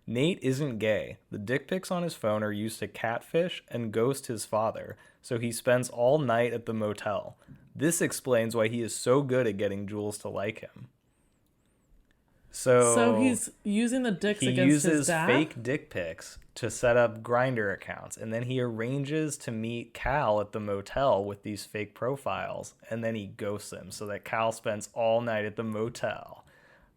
Nate isn't gay. The dick pics on his phone are used to catfish and ghost his father, so he spends all night at the motel. This explains why he is so good at getting Jules to like him. So he's using the dicks against his dad? He uses fake dick pics to set up Grindr accounts, and then he arranges to meet Cal at the motel with these fake profiles, and then he ghosts him so that Cal spends all night at the motel.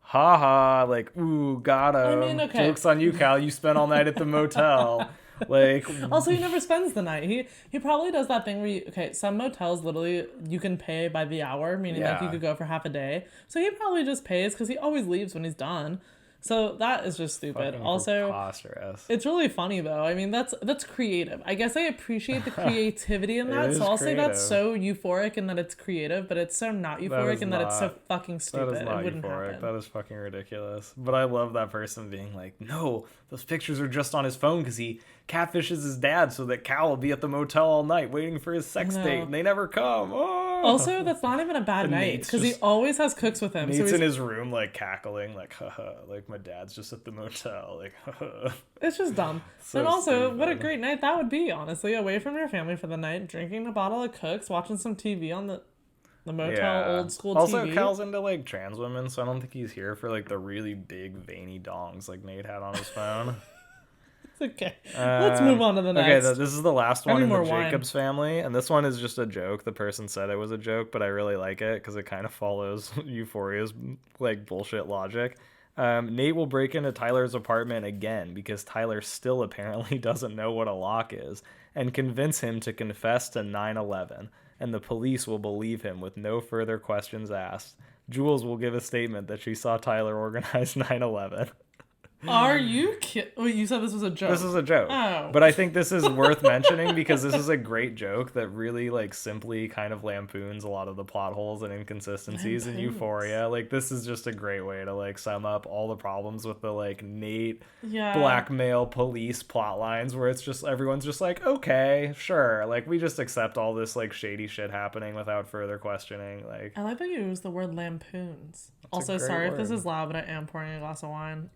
Ha ha, like, ooh, got him. I mean, okay. Joke's on you, Cal. You spent all night at the motel. Like, also, he never spends the night. He probably does that thing where some motels literally you can pay by the hour, meaning like you could go for half a day. So he probably just pays because he always leaves when he's done. So that is just stupid. Also, preposterous. It's really funny though. I mean, that's creative. I guess I appreciate the creativity in that. So I'll say that's so euphoric in that it's creative, but it's so not euphoric in that it's so fucking stupid. That is not euphoric. That is fucking ridiculous. But I love that person being like, no, those pictures are just on his phone because he catfishes his dad so that Cal will be at the motel all night waiting for his sex date and they never come. Oh. Also, that's not even a bad night because he always has cooks with him. Nate's in his room like cackling like, haha, like my dad's just at the motel, like, haha. It's just dumb. And also, stupid. What a great night that would be, honestly, away from your family for the night, drinking a bottle of Cooks, watching some TV on the motel, old school TV. Also, Cal's into like trans women, so I don't think he's here for like the really big veiny dongs like Nate had on his phone. Okay, let's move on to the next. Okay, this is the last one in the Jacobs family, and this one is just a joke. The person said it was a joke, but I really like it because it kind of follows Euphoria's like bullshit logic. Nate will break into Tyler's apartment again because Tyler still apparently doesn't know what a lock is, and convince him to confess to 9/11, and the police will believe him with no further questions asked. Jules will give a statement that she saw Tyler organize 9/11. Are you kidding? Wait, you said this was a joke. This is a joke. Oh. But I think this is worth mentioning because this is a great joke that really like simply kind of lampoons a lot of the plot holes and inconsistencies in Euphoria. Like, this is just a great way to like sum up all the problems with the like Nate blackmail police plot lines where it's just everyone's just like, okay, sure. Like, we just accept all this like shady shit happening without further questioning. Like, I like that you use the word lampoons. Also, sorry if this is loud, but I am pouring a glass of wine.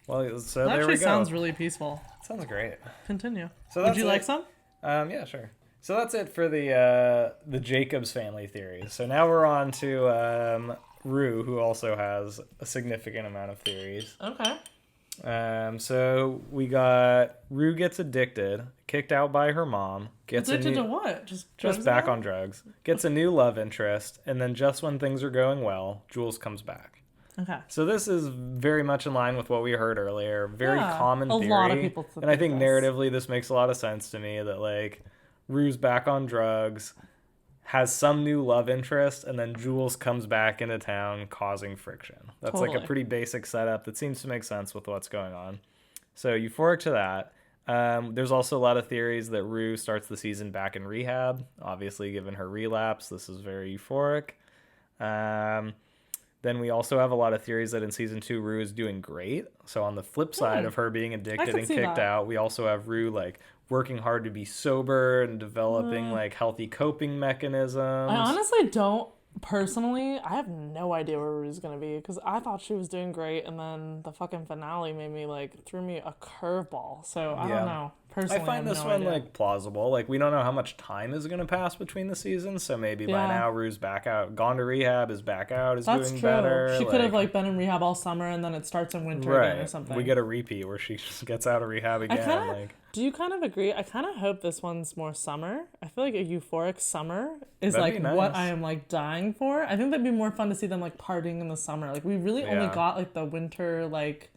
Well, so that there we go. Actually sounds really peaceful. Sounds great. Continue. So would you like some? Yeah, sure. So that's it for the Jacobs family theories. So now we're on to Rue, who also has a significant amount of theories. Okay. So we got Rue gets addicted, kicked out by her mom, gets Addicted to what? just back on drugs, gets a new love interest, and then just when things are going well, Jules comes back. Okay. So this is very much in line with what we heard earlier. Very common theory. A lot of people think and I think this. narratively this makes a lot of sense to me that like Rue's back on drugs, has some new love interest, and then Jules comes back into town causing friction. That's like a pretty basic setup that seems to make sense with what's going on. So euphoric to that. There's also a lot of theories that Rue starts the season back in rehab. Obviously, given her relapse, this is very euphoric. Then we also have a lot of theories that in season 2, Rue is doing great. So on the flip side of her being addicted and kicked out, we also have Rue like working hard to be sober and developing like healthy coping mechanisms. I honestly don't. Personally, I have no idea where Rue's gonna be because I thought she was doing great, and then the fucking finale made me like threw me a curveball. So I don't know. Personally, I find this one like plausible. Like we don't know how much time is gonna pass between the seasons, so maybe by now Rue's back out, gone to rehab, is back out, is doing better. She could have like been in rehab all summer, and then it starts in winter again or something. We get a repeat where she just gets out of rehab again. Do you kind of agree? I kind of hope this one's more summer. I feel like a euphoric summer is like what I am like dying for. I think that'd be more fun to see them like partying in the summer. Like we really only got like the winter like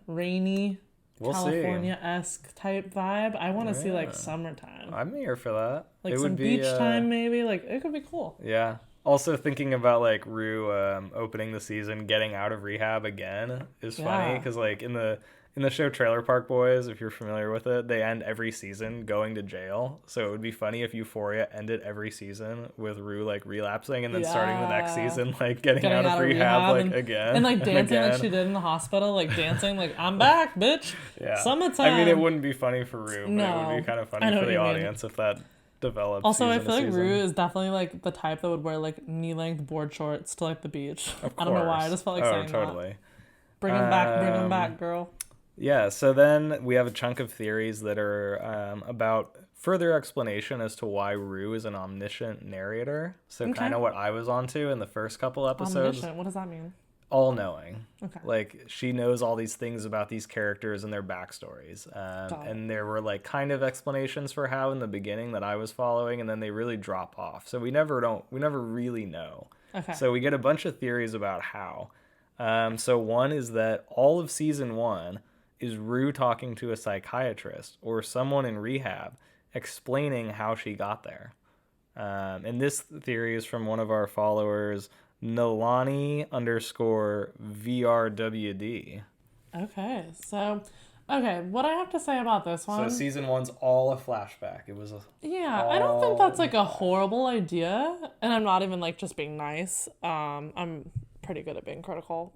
rainy California-esque type vibe. I want to see like summertime. I'm here for that. Like it some beach time maybe. Like it could be cool. Yeah. Also thinking about like Rue opening the season, getting out of rehab again is funny because like in the show Trailer Park Boys, if you're familiar with it, they end every season going to jail. So it would be funny if Euphoria ended every season with Rue like relapsing and then starting the next season like getting out of rehab like again. And like dancing like she did in the hospital, like dancing like I'm back, bitch. Summertime. I mean, it wouldn't be funny for Rue, but it would be kind of funny for the audience if that developed. Also, I feel like Rue is definitely like the type that would wear like knee-length board shorts to like the beach. I don't know why. I just felt like saying that. Bring him back, girl. Yeah, so then we have a chunk of theories that are about further explanation as to why Rue is an omniscient narrator. So kind of what I was onto in the first couple episodes. Omniscient, what does that mean? All-knowing. Okay. Like, she knows all these things about these characters and their backstories. And there were, like, kind of explanations for how in the beginning that I was following, and then they really drop off. So we never really know. Okay. So we get a bunch of theories about how. So one is that all of season 1 is Rue talking to a psychiatrist or someone in rehab explaining how she got there. And this theory is from one of our followers, Nalani_VRWD. Okay, so, what I have to say about this one... So season 1's all a flashback. It was I don't think that's like a horrible idea. And I'm not even like just being nice. I'm pretty good at being critical.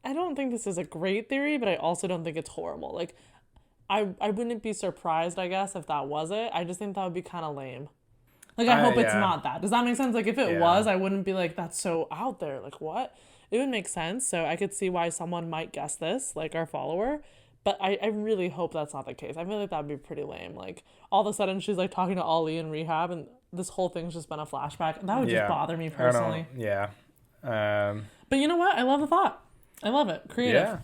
I don't think this is a great theory, but I also don't think it's horrible. Like, I wouldn't be surprised, I guess, if that was it. I just think that would be kind of lame. Like, I hope it's not that. Does that make sense? Like, if it was, I wouldn't be like, that's so out there. Like, what? It would make sense. So I could see why someone might guess this, like our follower. But I really hope that's not the case. I feel like that would be pretty lame. Like, all of a sudden, she's, like, talking to Ollie in rehab, and this whole thing's just been a flashback. That would just bother me personally. But you know what? I love the thought. I love it. Creative. Yeah.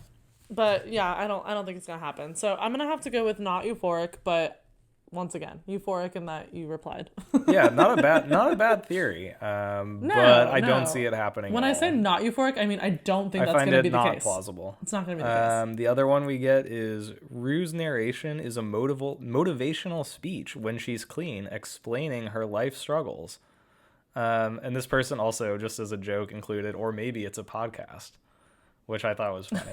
But yeah, I don't think it's gonna happen. So I'm gonna have to go with not euphoric, but once again, euphoric in that you replied. not a bad theory. But I don't see it happening. When I say not euphoric, I mean I don't think that's gonna be the case. I find it not plausible. It's not gonna be the case. The other one we get is Rue's narration is a motivational speech when she's clean, explaining her life struggles. And this person also, just as a joke, included, or maybe it's a podcast, which I thought was funny.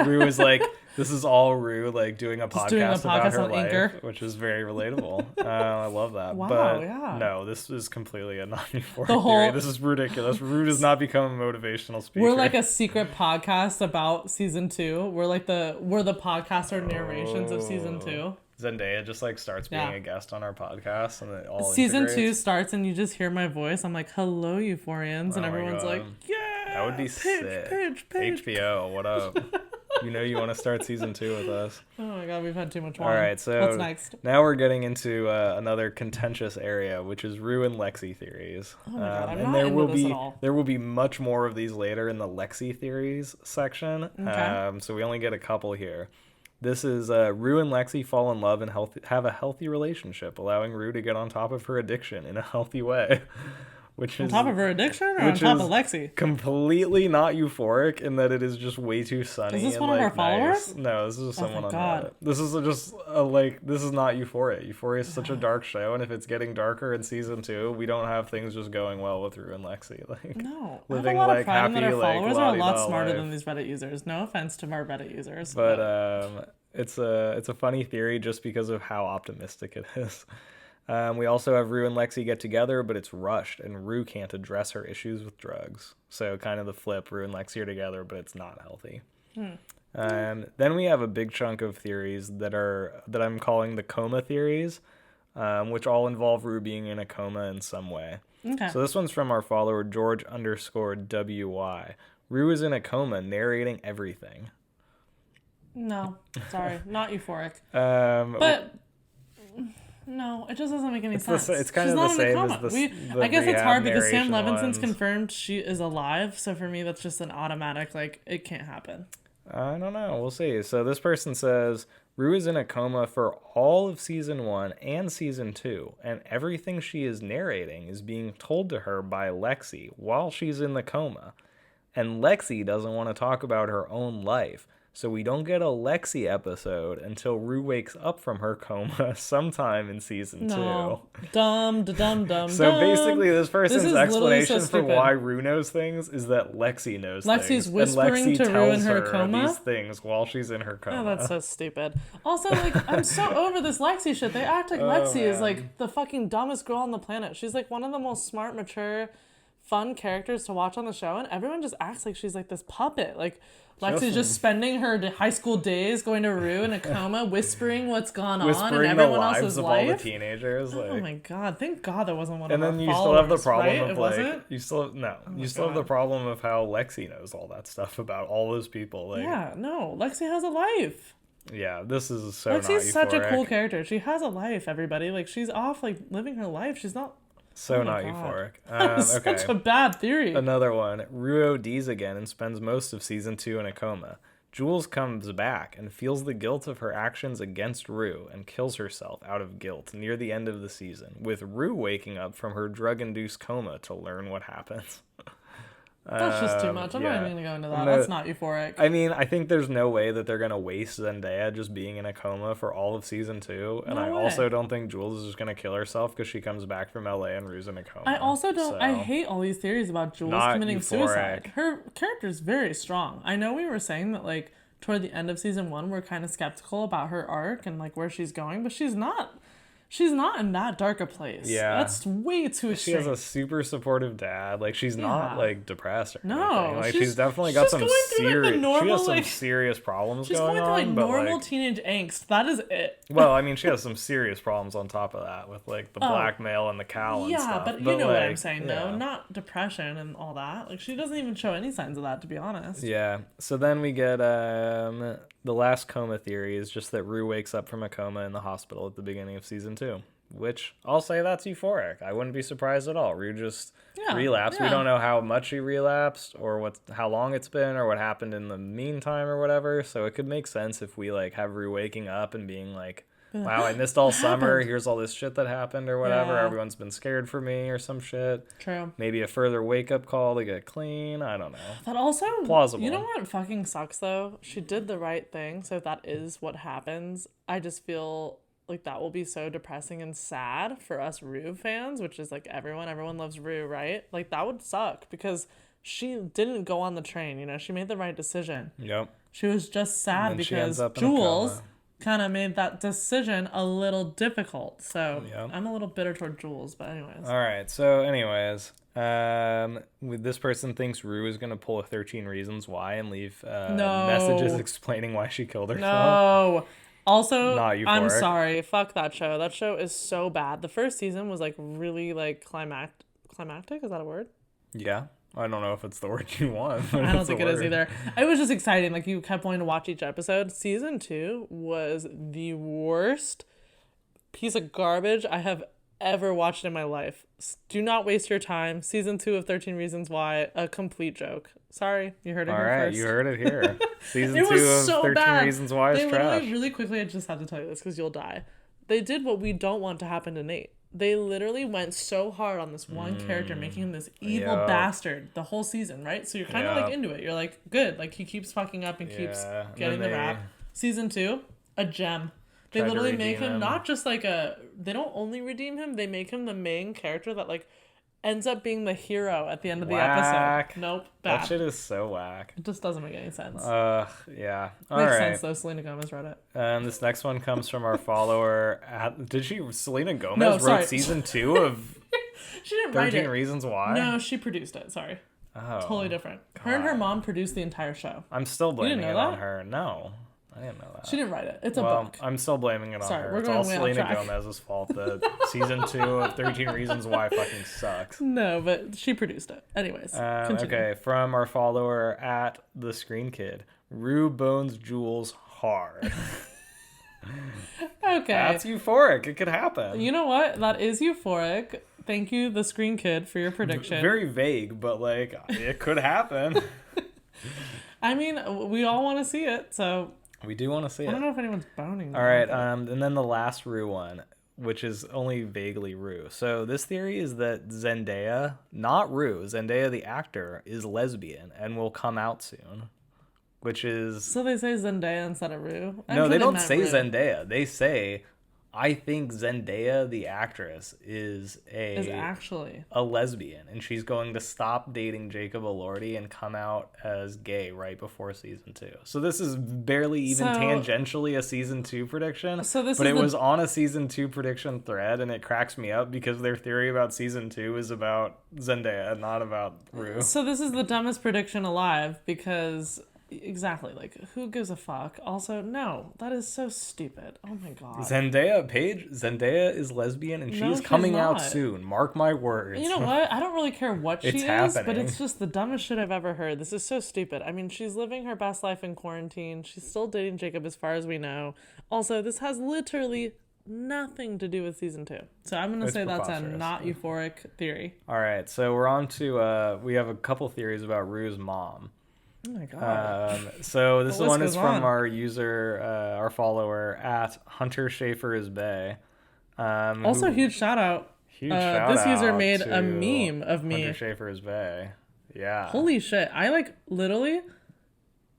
Rue is like, this is all Rue, like, doing a podcast about her life, Anchor. Which is very relatable. I love that. Wow, but no, this is completely a non-euphoric theory. This is ridiculous. Rue does not become a motivational speaker. We're like a secret podcast about season 2. We're the podcaster narrations of season 2. Zendaya just like starts being a guest on our podcast, and it all season integrates. 2 starts, and you just hear my voice. I'm like, "Hello, Euphorians," and everyone's like, "Yeah." That would be sick. Paige. HBO, what up? You know you want to start season 2 with us. Oh my god, we've had too much wine. All right, so what's next? now we're getting into another contentious area, which is Rue and Lexi theories. Oh my god, I'm and not into this at all. there will be much more of these later in the Lexi theories section. Okay. So we only get a couple here. This is Rue and Lexi fall in love and have a healthy relationship, allowing Rue to get on top of her addiction in a healthy way. Which On is top of her addiction or on top of is Lexi? completely not euphoric in that it is just way too sunny. Is this and, one of like, our followers? nice. No, this is someone on thank God. Reddit. This is just this is not Euphoria. Euphoria is such a dark show, and if it's getting darker in season 2, we don't have things just going well with Rue and Lexi. Like, No. living I have a lot like of pride in that happy, our like, followers are a lot la-di-da smarter life. than these Reddit users. No offense to our Reddit users. But it's a funny theory just because of how optimistic it is. We also have Rue and Lexi get together, but it's rushed, and Rue can't address her issues with drugs. So kind of the flip, Rue and Lexi are together, but it's not healthy. Then we have a big chunk of theories that I'm calling the coma theories, which all involve Rue being in a coma in some way. Okay. So this one's from our follower, George_WY. Rue is in a coma, narrating everything. No. Sorry. Not euphoric. Um, But no, it just doesn't make any sense. It's kind She's of not the in a same coma. as the I guess it's rehab hard because Sam narration Levinson's ones. confirmed she is alive. So for me, that's just an automatic, like, it can't happen. I don't know. We'll see. So this person says Rue is in a coma for all of season 1 and season 2, and everything she is narrating is being told to her by Lexi while she's in the coma. And Lexi doesn't want to talk about her own life. So we don't get a Lexi episode until Rue wakes up from her coma sometime in season 2. Dumb. So basically, this person's is literally so explanation for stupid. why Rue knows things is that Lexi knows things. Lexi's whispering and Lexi to Rue in tells her her coma? these things while she's in her coma. Oh, that's so stupid. Also, like, I'm so over this Lexi shit. They act like Lexi is, man. like, the fucking dumbest girl on the planet. She's, like, one of the most smart, mature, fun characters to watch on the show, and everyone just acts like she's, like, this puppet. Like, Lexi's just spending her high school days going to Rue in a coma, whispering what's gone on in Whispering the everyone lives else's of life. all the teenagers. Like, Oh my god! Thank God that wasn't one of and our then you followers. still have the problem right? of It like wasn't? you still have God. the problem of how Lexi knows all that stuff about all those people. Like, Yeah, no. Lexi has a life. yeah, this is so Lexi's not such a euphoric. cool character. She has a life. Everybody, like, she's off, like, living her life. She's not. So Oh my not God. euphoric. That's Okay. such a bad theory. Another one. Rue ODs again and spends most of season 2 in a coma. Jules comes back and feels the guilt of her actions against Rue and kills herself out of guilt near the end of the season, with Rue waking up from her drug-induced coma to learn what happens. That's just too much. I'm not yeah. even gonna go into that. No, That's not euphoric. I mean, I think there's no way that they're gonna waste Zendaya just being in a coma for all of season 2, and No I way. also don't think Jules is just gonna kill herself because she comes back from LA and Rue's in a coma. I also don't. So, I hate all these theories about Jules Not committing euphoric. suicide. Her character's very strong. I know we were saying that, like, toward the end of season 1, we're kind of skeptical about her arc and, like, where she's going, but she's not. She's not in that dark a place. Yeah. That's way too She has extreme. a super supportive dad. Like, she's not Yeah. like depressed or No, anything. Like, she's- she's definitely she's got just some going through, like, the serious. She normal, has some like- serious problems She's going going through, like, on, but normal like, teenage angst. That is it. well, I mean, she has some serious problems on top of that with like the blackmail and the cow and Yeah, stuff. but you know what I'm like, saying, yeah. though. Not depression and all that. Like, she doesn't even show any signs of that, to be honest. Yeah. So then we get the last coma theory is just that Rue wakes up from a coma in the hospital at the beginning of season 2, which I'll say that's euphoric. I wouldn't be surprised at all. Rue just relapsed. We yeah. don't know how much she relapsed or how long it's been or what happened in the meantime or whatever. So it could make sense if we like have Rue waking up and being like, wow, I missed all summer. happened? Here's all this shit that happened or whatever. Yeah. Everyone's been scared for me or some shit. True. Maybe a further wake up call to get clean. I don't know. That also Plausible. You know what fucking sucks though? She did the right thing, so if that is what happens, I just feel like that will be so depressing and sad for us Rue fans, which is like everyone loves Rue, right? Like that would suck because she didn't go on the train, you know, she made the right decision. Yep. She was just sad And then she ends because up in a Jules coma. kind of made that decision a little difficult. So Yep. I'm a little bitter toward Jules, but anyways. All right. So, anyways, this person thinks Rue is gonna pull a 13 Reasons Why and leave No. messages explaining why she killed herself. No. Also, Not I'm euphoric. sorry. Fuck that show. That show is so bad. The first season was like really like climactic. Is that a word? Yeah. I don't know if it's the word you want. But I don't it's a think it is word. either. It was just exciting. Like, you kept wanting to watch each episode. Season 2 was the worst piece of garbage I have ever watched in my life. Do not waste your time. Season 2 of 13 Reasons Why, a complete joke. Sorry, you heard it All here right, first. you heard it here. Season It 2 was of so 13 bad. Reasons Why is They trash. literally, really quickly, I just had to tell you this because you'll die. They did what we don't want to happen to Nate. They literally went so hard on this one character, making him this evil Yep. bastard the whole season, right? So you're kind of like Yep. into it. You're like, good. Like, he keeps fucking up and keeps Yeah, and getting then the rap. Season 2, a gem. They Tried to literally make redeem him him. not just like they don't only redeem him, they make him the main character that like ends up being the hero at the end of the Whack. episode. Nope, That bad. shit is so whack. It just doesn't make any sense. Yeah. All Makes right. sense though. Selena Gomez wrote it. This next one comes from our follower. Selena Gomez No, wrote sorry. season 2 of She didn't write 13 it. Reasons Why? No, she produced it. Sorry. Oh. Totally different. Her and her mom produced the entire show. I'm still blaming know it on that? her. No, I didn't know that. She didn't write it. It's a Well, book. I'm still blaming it on Sorry, her. we're It's going all way off Selena track. Gomez's fault that season 2 of 13 Reasons Why fucking sucks. No, but she produced it. Anyways, continue. Okay, from our follower at the Screen Kid, Rue bones Jules hard. Okay. That's euphoric. It could happen. You know what? That is euphoric. Thank you, the Screen Kid, for your prediction. Very vague, but like it could happen. I mean, we all want to see it, so We do want to see I don't it. know if anyone's boning. All right, and then the last Rue one, which is only vaguely Rue. So this theory is that Zendaya, not Rue, Zendaya the actor, is lesbian and will come out soon. Which is So they say Zendaya instead of Rue? I'm no, sure they don't meant say Rue. Zendaya. They say, I think Zendaya the actress is actually. a lesbian, and she's going to stop dating Jacob Elordi and come out as gay right before season 2. So this is barely even tangentially a season 2 prediction. So this but is it the- was on a season 2 prediction thread, and it cracks me up because their theory about season 2 is about Zendaya, not about Rue. So this is the dumbest prediction alive because exactly, like, who gives a fuck? Also, no, that is so stupid. Oh my god. Zendaya is lesbian, and she No, is she's coming out not. soon. Mark my words. You know what? I don't really care what she It's is, but happening. it's just the dumbest shit I've ever heard. This is so stupid. I mean, she's living her best life in quarantine. She's still dating Jacob as far as we know. Also, this has literally nothing to do with season 2. So I'm going to It's say that's a preposterous. not euphoric theory. All right, so we're on to we have a couple theories about Rue's mom. Oh my god. So this The list one is goes from on. our user, our follower at Hunter Schaefer is Bay. Also, huge shout out. Huge shout This user out made to a meme of me. Hunter Schaefer is Bay. Yeah. Holy shit. I like literally,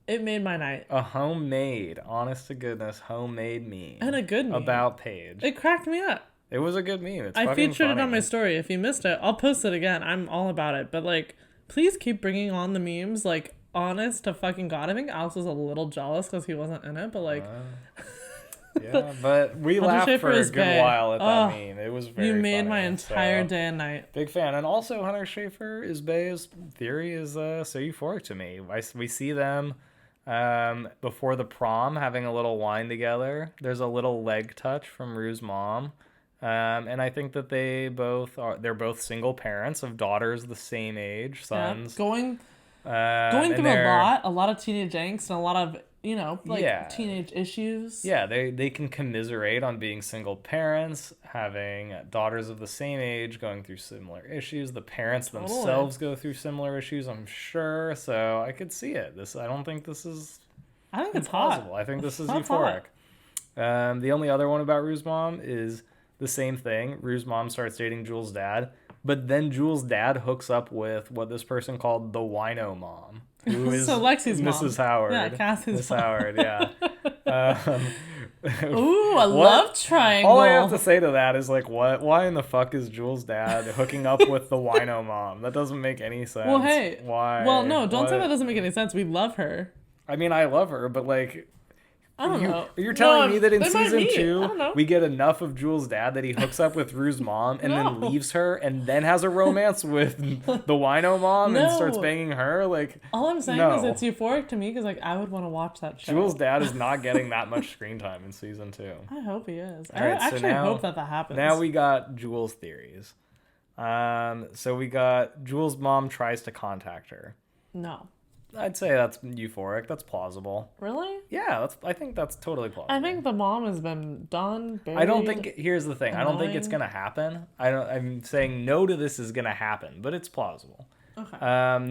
it made my night. A homemade, honest to goodness, homemade meme. And a good meme. About Paige. It cracked me up. It was a good meme. It's I fucking featured funny. it on my story. If you missed it, I'll post it again. I'm all about it. But like, please keep bringing on the memes. Like, honest to fucking god. I think Alex was a little jealous because he wasn't in it. But like, Yeah, but we Hunter laughed Schaefer for a is good Bay. while at that Oh, meme. It was very you made funny, my entire so- day and night. Big fan. And also Hunter Schaefer is Bay's theory is so euphoric to me. We see them before the prom having a little wine together. There's a little leg touch from Rue's mom. And I think that they're both single parents of daughters the same age, sons. Yeah. Going and through a lot of teenage angst and a lot of, you know, like Yeah. teenage issues. Yeah, they can commiserate on being single parents, having daughters of the same age, going through similar issues. The parents themselves go through similar issues, I'm sure. So I could see it. I don't think this is I think it's impossible. hot. I think this is That's euphoric. The only other one about Rue's mom is the same thing. Rue's mom starts dating Jules' dad, but then Jules' dad hooks up with what this person called the wino mom, who is So Lexi's mom. Mrs. Howard. Yeah, Cassie's Miss mom. Howard, yeah. Ooh, a What? love triangle. All I have to say to that is like, what? Why in the fuck is Jules' dad hooking up with the wino mom? That doesn't make any sense. Well, hey. Why? Well, no, don't say What? that doesn't make any sense. We love her. I mean, I love her, but like, I don't know. you're telling No, me that in they might season meet. I don't 2 know. we get enough of Jules' dad that he hooks up with Rue's mom and then No. leaves her and then has a romance with the wino mom and No. starts banging her? Like, All I'm saying No. is it's euphoric to me because like I would want to watch that show. Jules' dad is not getting that much screen time in season 2. I hope he is. All right, I so actually now- hope that happens. Now we got Jules' theories. So we got Jules' mom tries to contact her. No. I'd say that's euphoric. That's plausible. Really? Yeah, I think that's totally plausible. I think the mom has been done, buried. I don't think, here's the thing. I don't think it's annoying. going to happen. I'm saying no to this is going to happen, but it's plausible. Okay.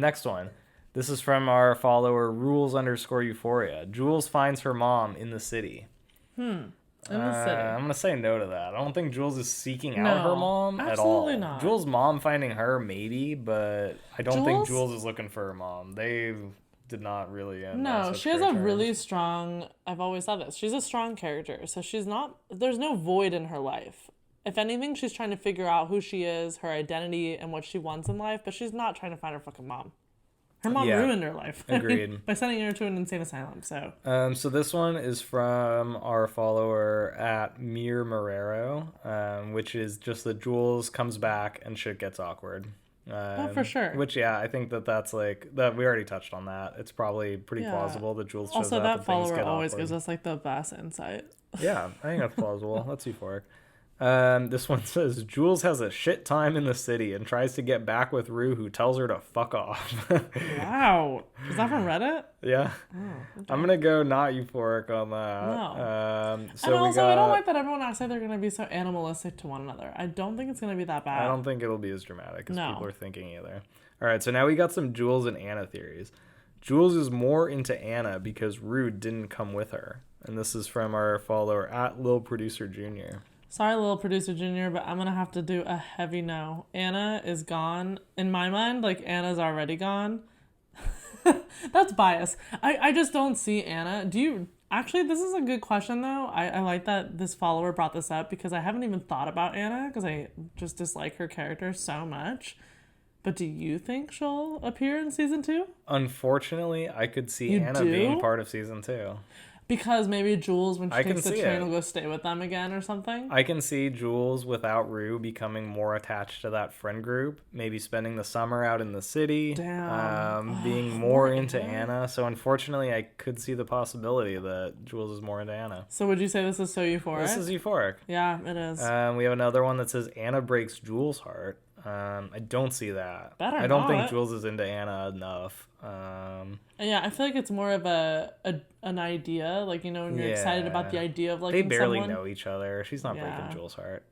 Next one. This is from our follower, rules_euphoria. Jules finds her mom in the city. In the city. I'm going to say no to that. I don't think Jules is seeking out her mom at all. Absolutely not. Jules' mom finding her, maybe, but I don't think Jules- Jules is looking for her mom. They did not really end on No, such she has great a terms. really strong, I've always said this, she's a strong character. So there's no void in her life. If anything, she's trying to figure out who she is, her identity, and what she wants in life, but she's not trying to find her fucking mom. Her mom ruined her life. Agreed. By sending her to an insane asylum, so. So this one is from our follower at Mir Marrero, which is just that Jules comes back and shit gets awkward. For sure. Which, yeah, I think that's like, that we already touched on that. It's probably pretty plausible that Jules shows Also, up that and things follower get always awkward. gives us like the best insight. Yeah, I think that's plausible. That's euphoric. This one says, Jules has a shit time in the city and tries to get back with Rue, who tells her to fuck off. Wow. Is that from Reddit? Yeah. Oh, okay. I'm going to go not euphoric on that. No. So and also, we got, I don't like that everyone acts like they're going to be so animalistic to one another. I don't think it's going to be that bad. I don't think it'll be as dramatic as No. people are thinking either. All right, so now we got some Jules and Anna theories. Jules is more into Anna because Rue didn't come with her. And this is from our follower at Lil Producer Jr. Sorry, little producer junior, but I'm going to have to do a heavy no. Anna is gone. In my mind, like, Anna's already gone. That's bias. I just don't see Anna. Do you... Actually, this is a good question, though. I like that this follower brought this up because I haven't even thought about Anna because I just dislike her character so much. But do you think she'll appear in season 2? Unfortunately, I could see You Anna do? being part of season 2. Because maybe Jules, when she I can takes the see train, it. will go stay with them again or something. I can see Jules without Rue becoming more attached to that friend group, maybe spending the summer out in the city, Damn. being more into Anna. So unfortunately, I could see the possibility that Jules is more into Anna. So would you say this is so euphoric? This is euphoric. Yeah, it is. We have another one that says Anna breaks Jules' heart. I don't see that. Better I don't think not. Jules is into Anna enough. Yeah, I feel like it's more of an idea, like, you know, when you're excited about the idea of liking They barely someone. know each other. She's not Yeah. breaking Jules' heart.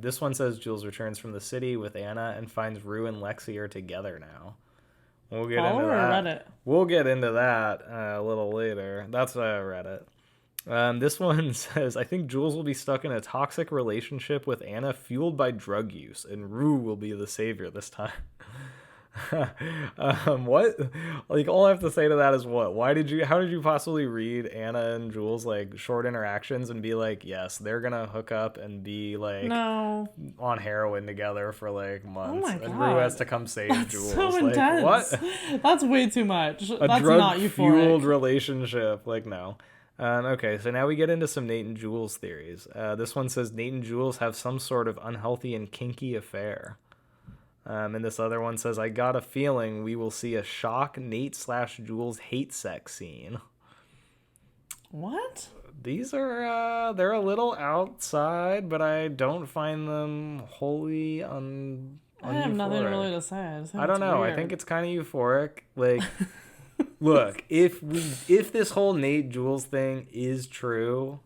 This one says Jules returns from the city with Anna and finds Rue and Lexi are together now. We'll get Follow into or that. Reddit? We'll get into that a little later. That's Reddit. This one says, I think Jules will be stuck in a toxic relationship with Anna fueled by drug use, and Rue will be the savior this time. What? Like, all I have to say to that is what? How did you possibly read Anna and Jules, like, short interactions and be like, yes, they're gonna hook up and be, like, No. on heroin together for, like, months. my and God. Rue has to come save That's Jules. so like, intense. what? That's way too much. A That's not drug-fueled euphoric. relationship. Like, no. Okay, so now we get into some Nate and Jules theories. This one says Nate and Jules have some sort of unhealthy and kinky affair. And this other one says, I got a feeling we will see a shock Nate/Jules hate sex scene. What? These are, they're a little outside, but I don't find them wholly I have nothing euphoric. really to say. I don't know. I think it's kind of euphoric. Like, look, if this whole Nate Jules thing is true,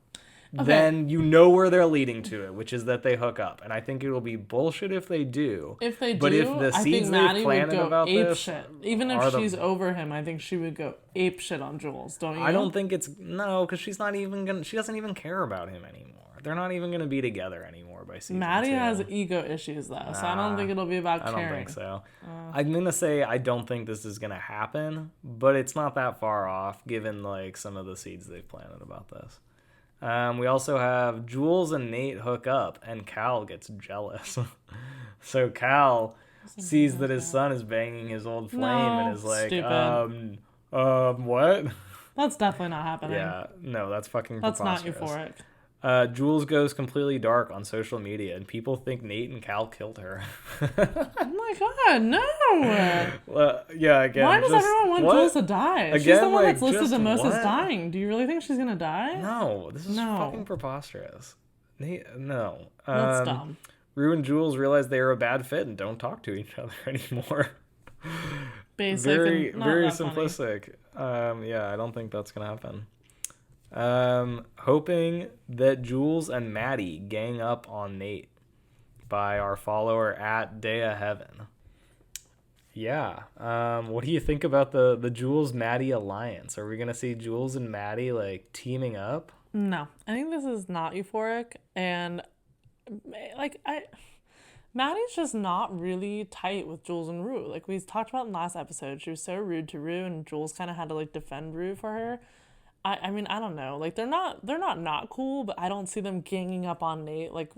then you know where they're leading to it, which is that they hook up. And I think it will be bullshit if they do. If they do, but if the I think seeds Maddie they've would planted go about ape this shit. Even are if the- she's over him, I think she would go ape shit on Jules. Don't you? I don't think it's no, because she doesn't even care about him anymore. They're not even gonna be together anymore by season Maddie 2. has ego issues though, so I don't think it'll be about I caring. don't think so. I'm gonna say I don't think this is gonna happen, but it's not that far off given like some of the seeds they've planted about this. We also have Jules and Nate hook up, and Cal gets jealous. So Cal sees that his son is banging his old flame and is like, stupid. what? That's definitely not happening. Yeah, no, that's fucking That's not preposterous. euphoric. Jules goes completely dark on social media, and people think Nate and Cal killed her. Oh my god, no! Well, yeah, again. Why does everyone want what? Jules to die? She's Again, the one like, that's listed just the most as what? dying. Do you really think she's gonna die? No, this is No. fucking preposterous. No. That's dumb. Rue and Jules realize they are a bad fit and don't talk to each other anymore. Basic Very, and not very that funny. simplistic. Yeah, I don't think that's gonna happen. Hoping that Jules and Maddie gang up on Nate by our follower at Dea Heaven. Yeah. What do you think about the Jules Maddie alliance? Are we gonna see Jules and Maddie like teaming up? No, I think this is not euphoric, and like Maddie's just not really tight with Jules and Rue. Like we talked about in last episode, she was so rude to Rue, and Jules kind of had to like defend Rue for her. I mean, I don't know. Like they're not cool, but I don't see them ganging up on Nate, like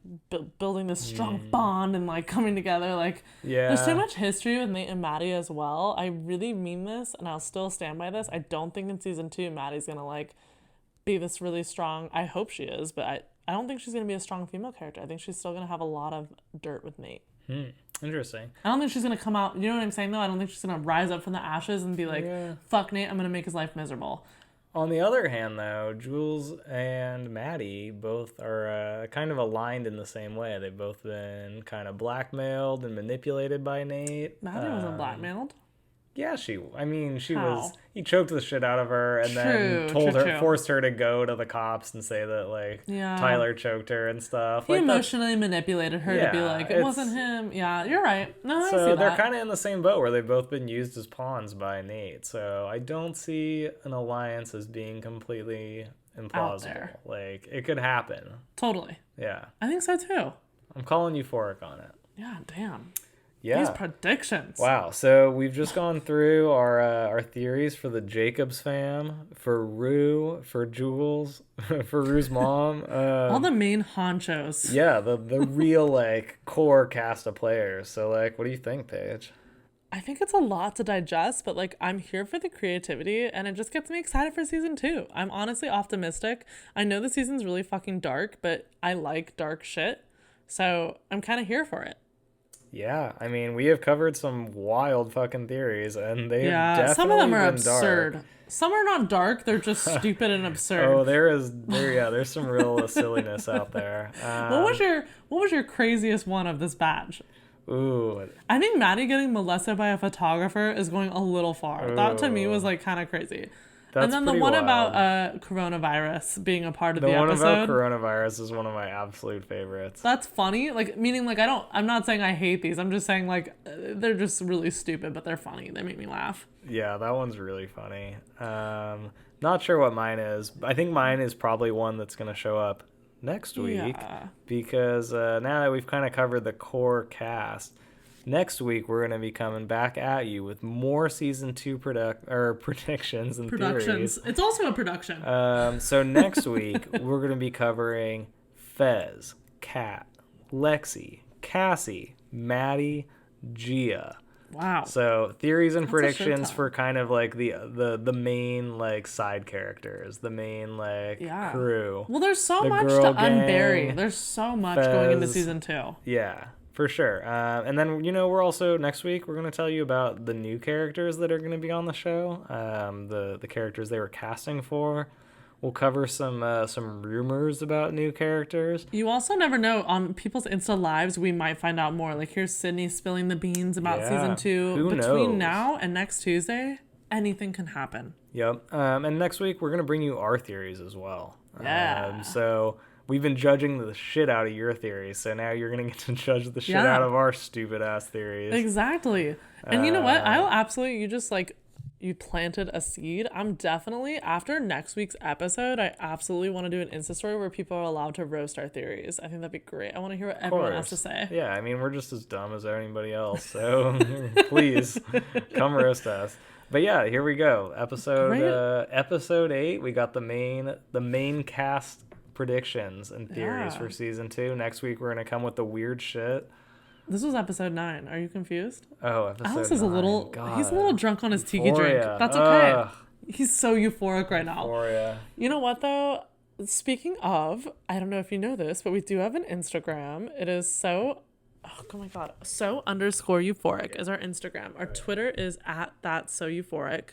building this strong bond and like coming together. Like there's too much history with Nate and Maddie as well. I really mean this, and I'll still stand by this. I don't think in season 2 Maddie's gonna like be this really strong. I hope she is, but I don't think she's gonna be a strong female character. I think she's still gonna have a lot of dirt with Nate. Interesting. I don't think she's gonna come out. You know what I'm saying though? I don't think she's gonna rise up from the ashes and be like, "Fuck Nate, I'm gonna make his life miserable." On the other hand, though, Jules and Maddie both are kind of aligned in the same way. They've both been kind of blackmailed and manipulated by Nate. Maddie wasn't blackmailed. Yeah, she How? was. He choked the shit out of her and then forced her to go to the cops and say that like Tyler choked her and stuff. He like emotionally manipulated her to be like, it wasn't him. Yeah, you're right. No, I see so that. they're kind of in the same boat where they've both been used as pawns by Nate. So I don't see an alliance as being completely implausible. Like it could happen. Totally. Yeah. I think so too. I'm calling euphoric on it. Yeah, damn. Yeah. These predictions. Wow. So we've just gone through our theories for the Jacobs fam, for Rue, for Jules, for Rue's mom. All the main honchos. Yeah, the real like core cast of players. So like, what do you think, Paige? I think it's a lot to digest, but like I'm here for the creativity and it just gets me excited for season 2. I'm honestly optimistic. I know the season's really fucking dark, but I like dark shit. So I'm kind of here for it. Yeah, I mean, we have covered some wild fucking theories, and they have definitely some of them are been absurd. Dark. Some are not dark; they're just stupid and absurd. Oh, there's some real silliness out there. What was your craziest one of this batch? Ooh, I think Maddie getting molested by a photographer is going a little far. That to me was like kind of crazy. And then the one about coronavirus being a part of the episode. The one about coronavirus is one of my absolute favorites. That's funny. Like, meaning, like, I'm not saying I hate these. I'm just saying, like, they're just really stupid, but they're funny. They make me laugh. Yeah, that one's really funny. Not sure what mine is. I think mine is probably one that's going to show up next week. Yeah. Because now that we've kind of covered the core cast, next week we're going to be coming back at you with more season 2 predictions and theories. It's also a production. So next week we're going to be covering Fez, Kat, Lexi, Cassie, Maddie, Gia. Wow. So theories and predictions for kind of like the main like side characters, the main like crew. Well, there's so much to unbury. There's so much going into season 2. Yeah. For sure. And then, we're also, next week, we're going to tell you about the new characters that are going to be on the show, the characters they were casting for. We'll cover some rumors about new characters. You also never know. On people's Insta lives, we might find out more. Like, here's Sydney spilling the beans about season 2. Who Between knows? Now and next Tuesday, anything can happen. Yep. And next week, we're going to bring you our theories as well. Yeah. So we've been judging the shit out of your theories, so now you're going to get to judge the shit out of our stupid-ass theories. Exactly. And you know what? I'll absolutely, you planted a seed. I'm definitely, after next week's episode, I absolutely want to do an Insta story where people are allowed to roast our theories. I think that'd be great. I want to hear what everyone has to say. Yeah, I mean, we're just as dumb as anybody else, so please, come roast us. But yeah, here we go. Episode 8, we got the main cast predictions and theories for season 2. Next week we're gonna come with the weird shit. This was episode 9. Are you confused? Oh, episode 9. Alex is he's a little drunk on his tiki drink. That's okay. He's so euphoric right now. Euphoria. You know what though? Speaking of, I don't know if you know this, but we do have an Instagram. It is so my god, _euphoric is our Instagram. Our Twitter is @thatsoeuphoric.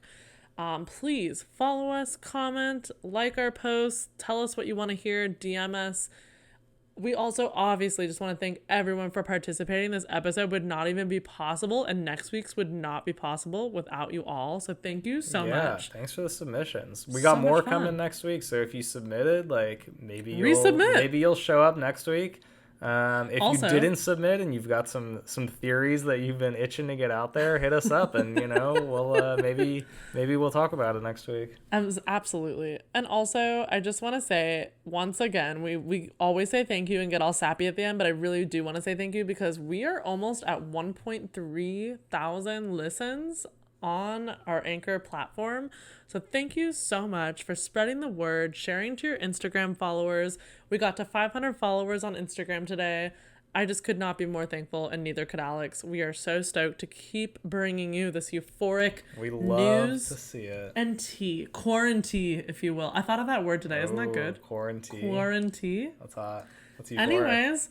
Please follow us, comment, like our posts, tell us what you want to hear, DM us. We also obviously just want to thank everyone for participating. This episode would not even be possible, and next week's would not be possible without you all. So thank you so much. Thanks for the submissions. We got So more much fun. coming next week, so if you submitted, like maybe Resubmit. you'll show up next week. If Also, you didn't submit and you've got some theories that you've been itching to get out there, hit us up and we'll maybe we'll talk about it next week. Absolutely. And also, I just want to say once again, we always say thank you and get all sappy at the end, but I really do want to say thank you because we are almost at 1.3 thousand listens on our Anchor platform. So thank you so much for spreading the word, sharing to your Instagram followers. We got to 500 followers on Instagram today. I just could not be more thankful, and neither could Alex. We are so stoked to keep bringing you this euphoric we love news to see it. and tea, quarantine, if you will. I thought of that word today. Isn't that good? Quarantine. That's hot. That's euphoric. Anyways,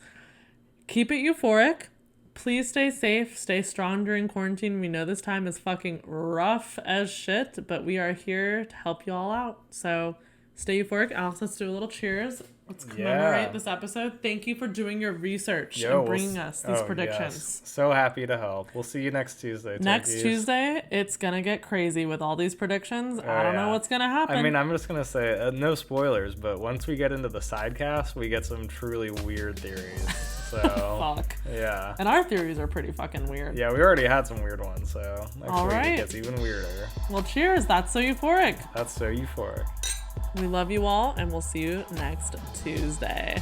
keep it euphoric. Please stay safe, stay strong during quarantine. We know this time is fucking rough as shit, but we are here to help you all out. So stay euphoric. Alex, let's do a little cheers. Let's commemorate this episode. Thank you for doing your research and bringing us these predictions. Yes. So happy to help. We'll see you next Tuesday. Next Tuesday, it's going to get crazy with all these predictions. I don't know what's going to happen. I mean, I'm just going to say, no spoilers, but once we get into the sidecast, we get some truly weird theories. So, fuck. Yeah. And our theories are pretty fucking weird. Yeah, we already had some weird ones, so next week it gets even weirder. Well, cheers. That's so euphoric. That's so euphoric. We love you all, and we'll see you next Tuesday.